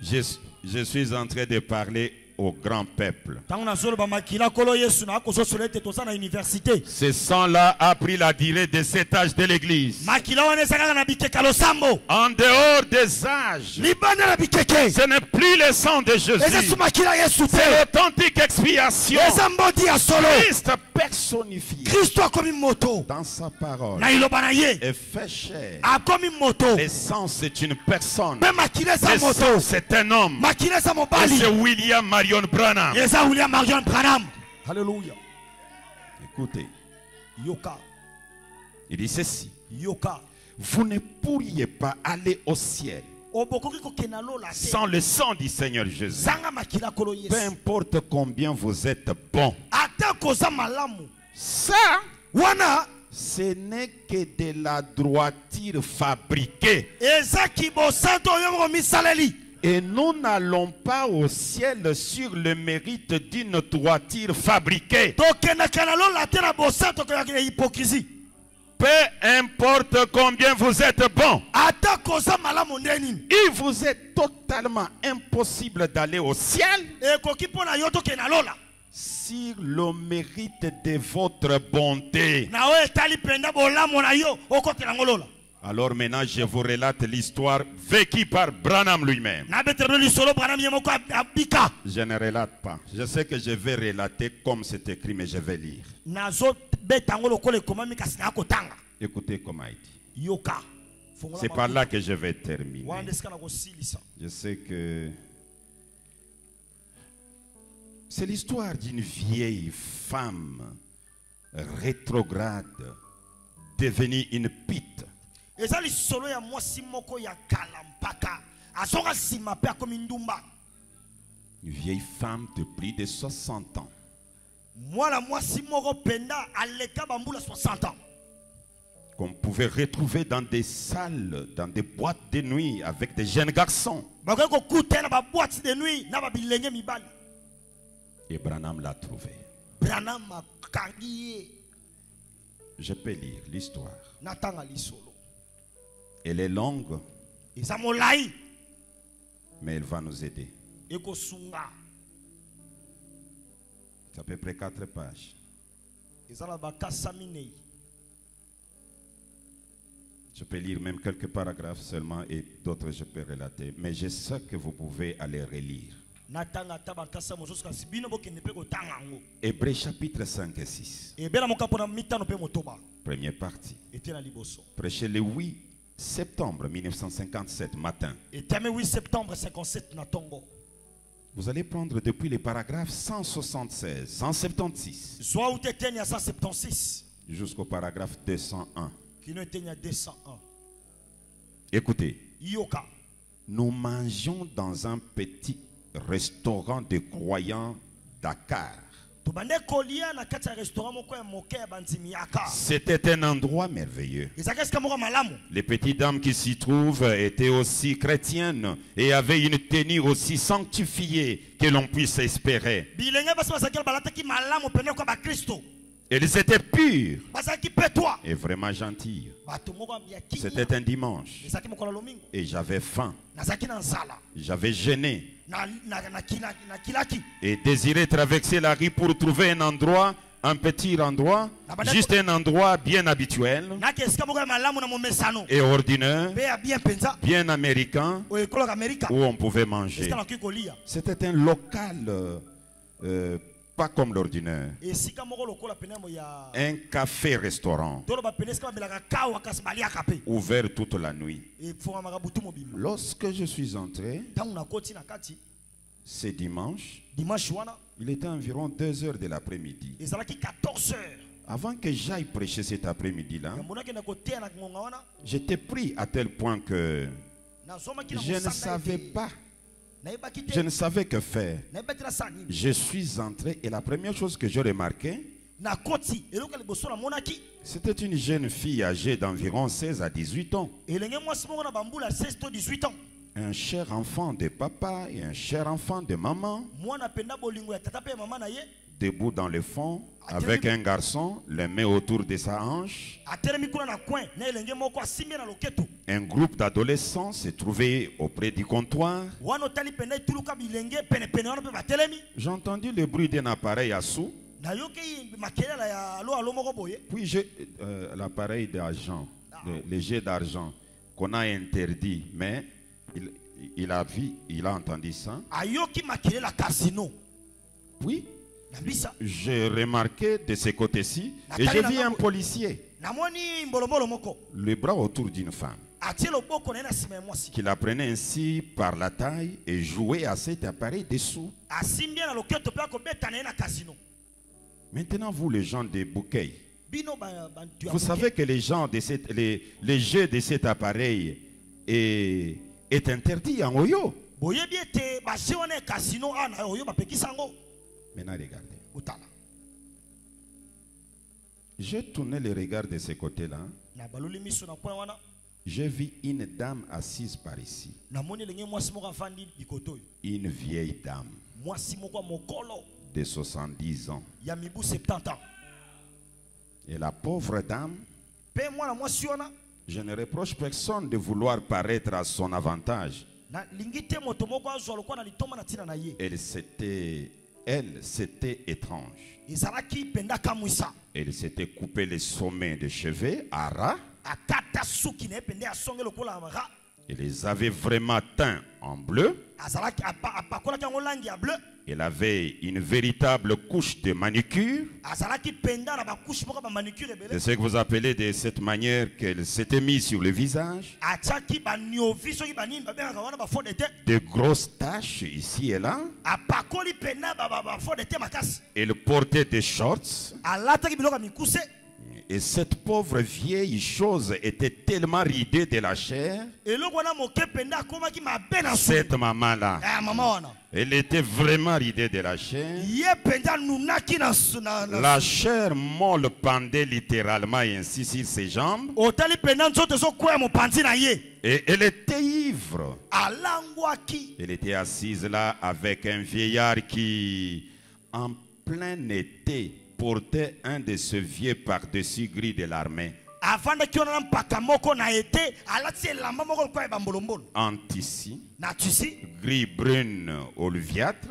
je suis en train de parler au grand peuple. Ce sang-là a pris la durée de cet âge de l'église. En dehors des âges, ce n'est plus le sang de Jésus. C'est l'authentique expiation. Christ personnifié dans sa parole et fait chair. L'essence c'est une personne. L'essence c'est un homme. Et c'est William Marion Branham. Alléluia. Écoutez. Il dit ceci. Vous ne pourriez pas aller au ciel sans le sang du Seigneur Jésus. Peu importe combien vous êtes bon. Ça, ce n'est que de la droiture fabriquée. Et nous n'allons pas au ciel sur le mérite d'une droiture fabriquée. Peu importe combien vous êtes bon, il vous est totalement impossible d'aller au ciel sur le mérite de votre bonté. Alors maintenant, je vous relate l'histoire vécue par Branham lui-même. Je ne relate pas. Je sais que je vais relater comme c'est écrit, mais je vais lire. Écoutez comment il dit. C'est par là que je vais terminer. Je sais que c'est l'histoire d'une vieille femme rétrograde devenue une pite. Une vieille femme de plus de 60 ans. Qu'on pouvait retrouver dans des salles, dans des boîtes de nuit avec des jeunes garçons. Et Branham l'a trouvée. Je peux lire l'histoire. Elle est longue, mais elle va nous aider. C'est à peu près 4 pages. Je peux lire même quelques paragraphes seulement et d'autres je peux relater. Mais je sais que vous pouvez aller relire. Hébreux chapitre 5 et 6. Première partie. Prêché le 8 septembre 1957 matin. Vous allez prendre depuis les paragraphes 176, 176 jusqu'au paragraphe 201. Écoutez, nous mangeons dans un petit restaurant de croyants Dakar. C'était un endroit merveilleux. Les petites dames qui s'y trouvent étaient aussi chrétiennes et avaient une tenue aussi sanctifiée que l'on puisse espérer. Elles étaient pures et vraiment gentilles. C'était un dimanche et j'avais faim. J'avais jeûné et désiré traverser la rue pour trouver un endroit, un petit endroit, juste un endroit bien habituel et ordinaire, bien américain, où on pouvait manger. C'était un local pas comme l'ordinaire. Un café-restaurant ouvert toute la nuit. Lorsque je suis entré, ce dimanche, il était environ 2 heures de l'après-midi. Avant que j'aille prêcher cet après-midi-là, j'étais pris à tel point que je ne savais pas. Je ne savais que faire. Je suis entré et la première chose que j'ai remarqué, c'était une jeune fille âgée d'environ 16 à 18 ans. Un cher enfant de papa et un cher enfant de maman. debout dans le fond, avec un garçon, les mains autour de sa hanche. Un groupe d'adolescents s'est trouvé auprès du comptoir. J'ai entendu le bruit d'un appareil à sous. Puis l'appareil d'argent, le jet d'argent qu'on a interdit, mais il a entendu ça. Oui. J'ai remarqué de ce côté-ci et j'ai vu un policier, le bras autour d'une femme, qui la prenait ainsi par la taille et jouait à cet appareil dessous. Maintenant, vous les gens de Bouquet, vous savez que les jeux de cet appareil est interdit en Oyo. Maintenant, regardez. J'ai tourné le regard de ce côté-là. J'ai vu une dame assise par ici. Une vieille dame de 70 ans. Et la pauvre dame, je ne reproche personne de vouloir paraître à son avantage. Elle, c'était étrange. Elle s'était coupé les sommets de cheveux à ras. Elle les avait vraiment teints en bleu. Elle avait une véritable couche de manucure. C'est ce que vous appelez de cette manière qu'elle s'était mise sur le visage. De grosses taches ici et là. Elle portait des shorts. Et cette pauvre vieille chose était tellement ridée de la chair. Cette maman-là, elle était vraiment ridée de la chair. La chair molle pendait littéralement ainsi sur ses jambes. Et elle était ivre. Elle était assise là avec un vieillard qui, en plein été, portait un de ce vieux par-dessus gris de l'armée. En tissu, gris brune oliviâtre.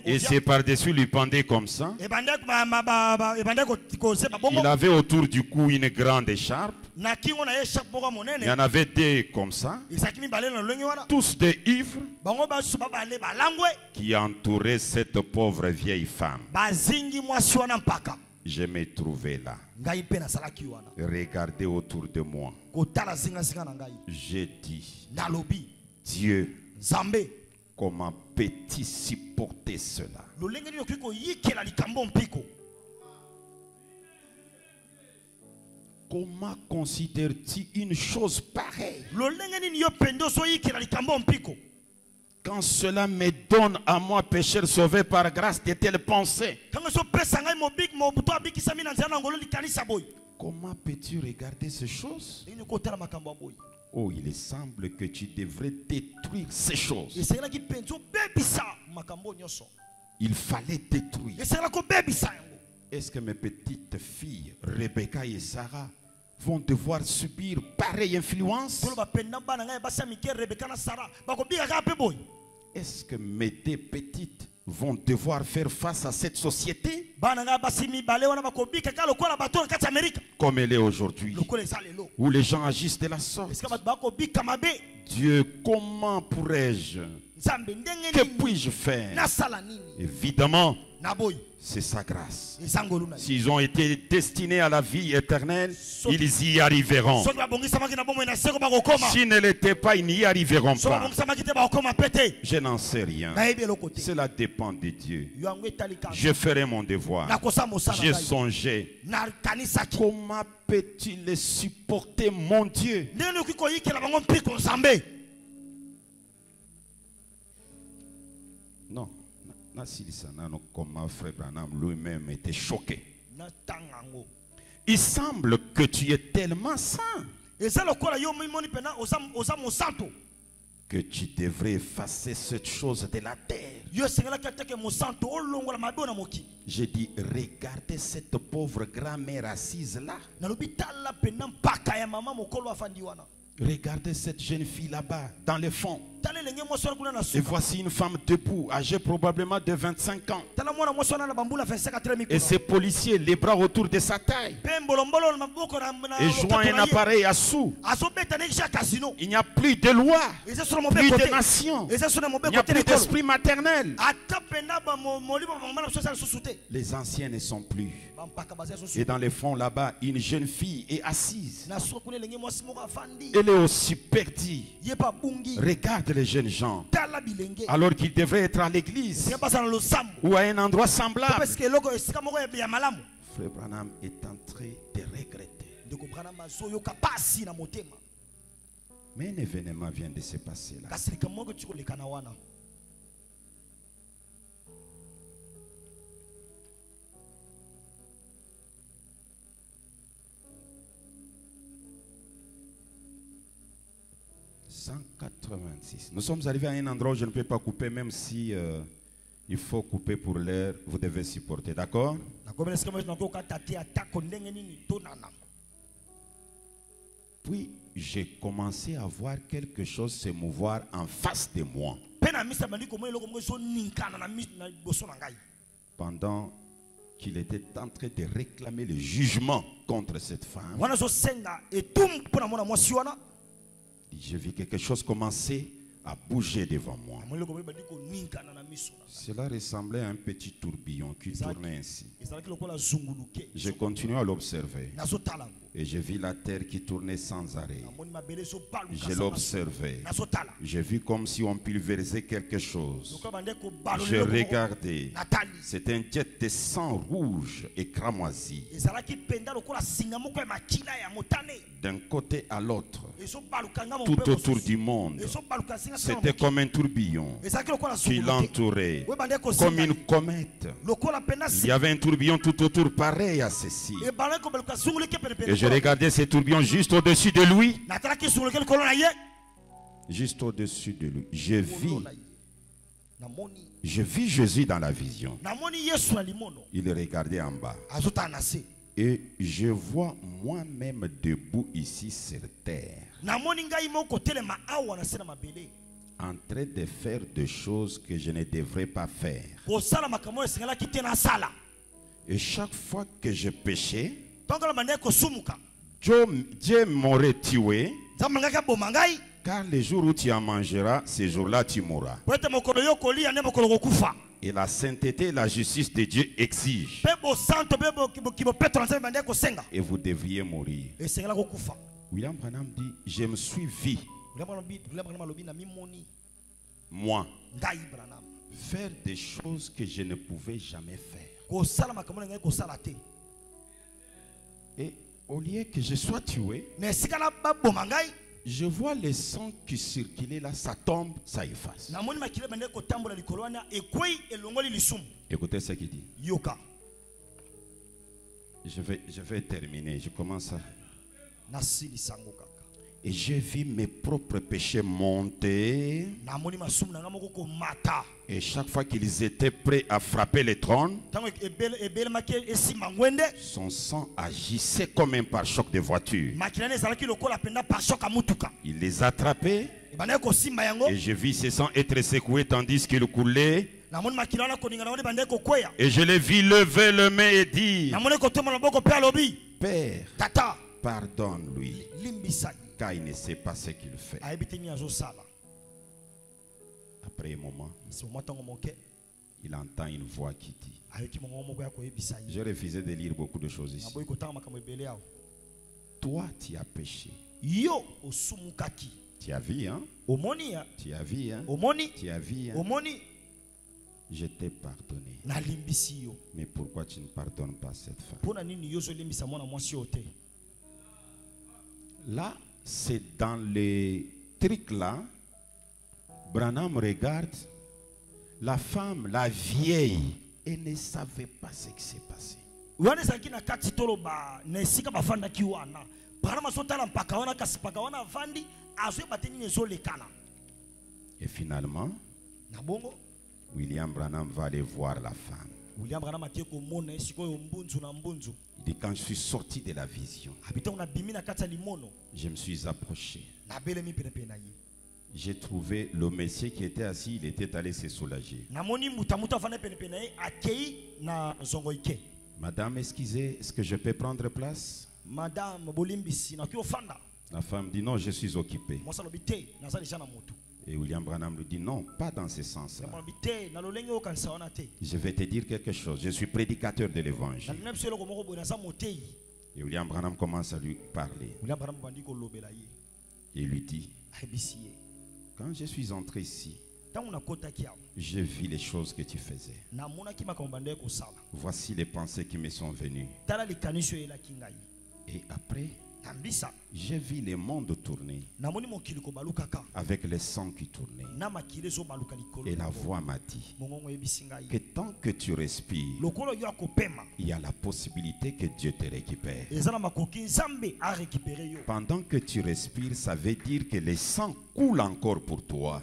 Et c'est par-dessus lui pendait comme ça. Il avait autour du cou une grande écharpe. Il y en avait deux comme ça. Tous des ivres qui entouraient cette pauvre vieille femme. Je me trouvais là. Regardez autour de moi. J'ai dit, Dieu, comment peux-tu supporter cela? Comment considères-tu une chose pareille? Quand cela me donne à moi, pécheur sauvé par grâce, de telles pensées. Comment peux-tu regarder ces choses? Oh, il semble que tu devrais détruire ces choses. Il fallait détruire. Est-ce que mes petites filles, Rebecca et Sarah, vont devoir subir pareille influence? Est-ce que mes deux petites vont devoir faire face à cette société comme elle est aujourd'hui, où les gens agissent de la sorte? Dieu, comment pourrais-je? Que puis-je faire? Évidemment, c'est sa grâce. S'ils ont été destinés à la vie éternelle, ils y arriveront. S'ils ne l'étaient pas, ils n'y arriveront pas. Je n'en sais rien. Cela dépend de Dieu. Je ferai mon devoir. J'ai songé. Comment peux-tu les supporter, mon Dieu? Non. Comment frère Branham lui-même était choqué. Il semble que tu es tellement saint que tu devrais effacer cette chose de la terre. J'ai dit, regardez cette pauvre grand-mère assise là. Regardez cette jeune fille là-bas, dans le fond. Et voici une femme debout, âgée probablement de 25 ans. Et ces policiers, les bras autour de sa taille. Et jouant un appareil à sous. Il n'y a plus de loi, plus de nation. Il n'y a plus d'esprit maternel. Les anciens ne sont plus. Et dans le fond là-bas, une jeune fille est assise. Elle est aussi perdue. Regarde les jeunes gens, alors qu'ils devraient être à l'église ou à un endroit semblable. Frère Branham est en train de regretter. Mais un événement vient de se passer là. 186. Nous sommes arrivés à un endroit où je ne peux pas couper, même si il faut couper pour l'air, vous devez supporter, d'accord? Puis j'ai commencé à voir quelque chose se mouvoir en face de moi. Pendant qu'il était en train de réclamer le jugement contre cette femme, j'ai vu quelque chose commencer à bouger devant moi. Cela ressemblait à un petit tourbillon qui tournait ainsi. J'ai continué à l'observer. Et j'ai vu la terre qui tournait sans arrêt. Je l'observais. J'ai vu comme si on pulvérisait quelque chose. Je regardais. C'était un jet de sang rouge et cramoisi. D'un côté à l'autre, tout autour du monde, c'était comme un tourbillon qui l'entourait, comme une comète. Il y avait un tourbillon tout autour pareil à ceci. Et je regardais ce tourbillon juste au-dessus de lui. Juste au-dessus de lui. Je vis Jésus dans la vision. Il regardait en bas. Et je vois moi-même debout ici sur terre, en train de faire des choses que je ne devrais pas faire. Et chaque fois que je péchais, Dieu m'aurait tué, car le jour où tu en mangeras, ce jour-là tu mourras. Et la sainteté et la justice de Dieu exigent. Et vous devriez mourir. William Branham dit, je me suis vu, moi, faire des choses que je ne pouvais jamais faire. Et au lieu que je sois tué, je vois le sang qui circulait là, ça tombe, ça efface. Écoutez ce qu'il dit. Je vais terminer. Je commence à... Et j'ai vu mes propres péchés monter. Et chaque fois qu'ils étaient prêts à frapper le trône, son sang agissait comme un pare-choc de voiture. Il les attrapait. Et je vis ce sang être secoué tandis qu'il coulait. Et je l'ai vu lever le main et dire, Père, pardonne-lui, car il ne sait pas ce qu'il fait. Après un moment, il entend une voix qui dit, j'ai refusé de lire beaucoup de choses ici. Toi, tu as péché. Tu as vu, hein? Tu as vu, hein? Tu as vu, hein? Je t'ai pardonné. Mais pourquoi tu ne pardonnes pas cette femme? Là, c'est dans les trucs là. Branham regarde la femme, la vieille, elle ne savait pas ce qui s'est passé. Et finalement, William Branham va aller voir la femme. William Branham a dit Il dit quand je suis sorti de la vision, je me suis approché. J'ai trouvé le monsieur qui était assis, il était allé se soulager. Madame, excusez, est-ce que je peux prendre place? La femme dit non, je suis occupé. Et William Branham lui dit non, pas dans ce sens-là. Je vais te dire quelque chose, je suis prédicateur de l'évangile. Et William Branham commence à lui parler. Et il lui dit, quand je suis entré ici, j'ai vu les choses que tu faisais. Voici les pensées qui me sont venues. Et après, j'ai vu le monde tourner avec le sang qui tournait. Et la voix m'a dit que tant que tu respires, il y a la possibilité que Dieu te récupère. Pendant que tu respires, ça veut dire que le sang coule encore pour toi.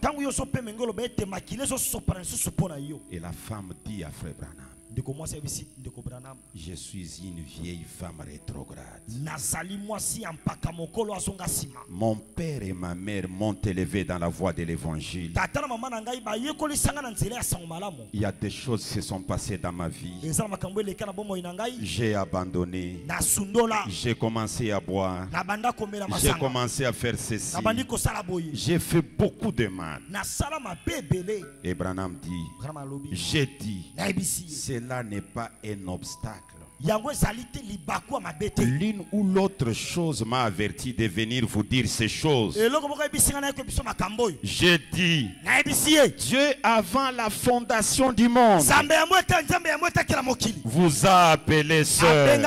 Et la femme dit à Frère Branham, je suis une vieille femme rétrograde. Mon père et ma mère m'ont élevé dans la voie de l'évangile. Il y a des choses qui se sont passées dans ma vie. J'ai abandonné. J'ai commencé à boire. J'ai commencé à faire ceci. J'ai fait beaucoup de mal. Et Branham dit, j'ai dit, cela n'est pas un obstacle. L'une ou l'autre chose m'a averti de venir vous dire ces choses. J'ai dit, Dieu avant la fondation du monde vous a appelé sœur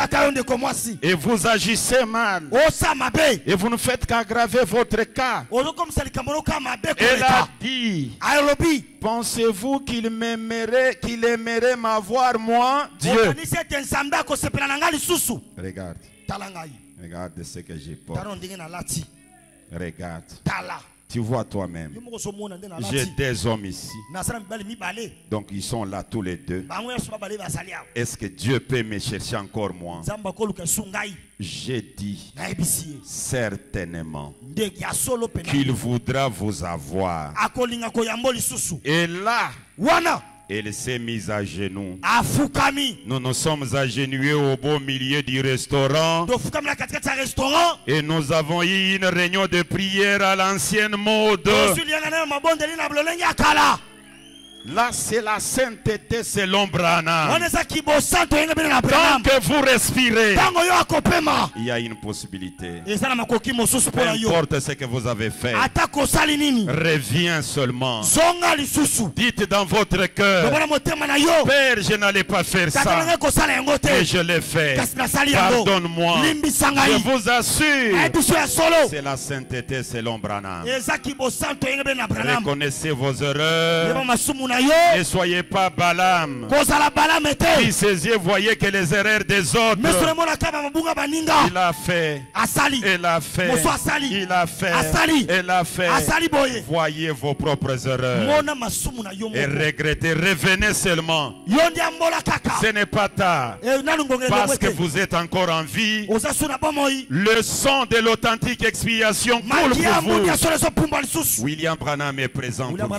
et vous agissez mal et vous ne faites qu'aggraver votre cas. Elle a dit, pensez-vous qu'il aimerait m'avoir moi, Dieu? Regarde. Regarde ce que j'ai porté. Regarde. Tu vois toi-même. J'ai des hommes ici. Donc ils sont là tous les deux. Est-ce que Dieu peut me chercher encore moi? J'ai dit certainement qu'il voudra vous avoir. Et là, elle s'est mise à genoux. Nous nous sommes agenouillés au beau milieu du restaurant. Et nous avons eu une réunion de prière à l'ancienne mode. Là, c'est la sainteté selon Branham. Tant que vous respirez, il y a une possibilité. Peu importe ce que vous avez fait, reviens seulement. Dites dans votre cœur, Père, je n'allais pas faire ça, mais je l'ai fait. Pardonne-moi. Je vous assure, c'est la sainteté selon Branham. Reconnaissez vos erreurs. Ne soyez pas Balaam. Qui ses yeux voyaient que les erreurs des autres. Il a fait. Il a fait. Il a fait. Il a fait. Voyez vos propres erreurs. Et regrettez. Revenez seulement. Ce n'est pas tard. Parce que vous êtes encore en vie. Le sang de l'authentique expiation coule pour vous. William Branham est présent pour vous.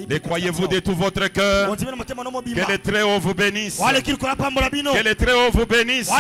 Le croyez-vous de tout votre cœur? Que le Très-Haut vous bénisse. Que le Très-Haut vous bénisse.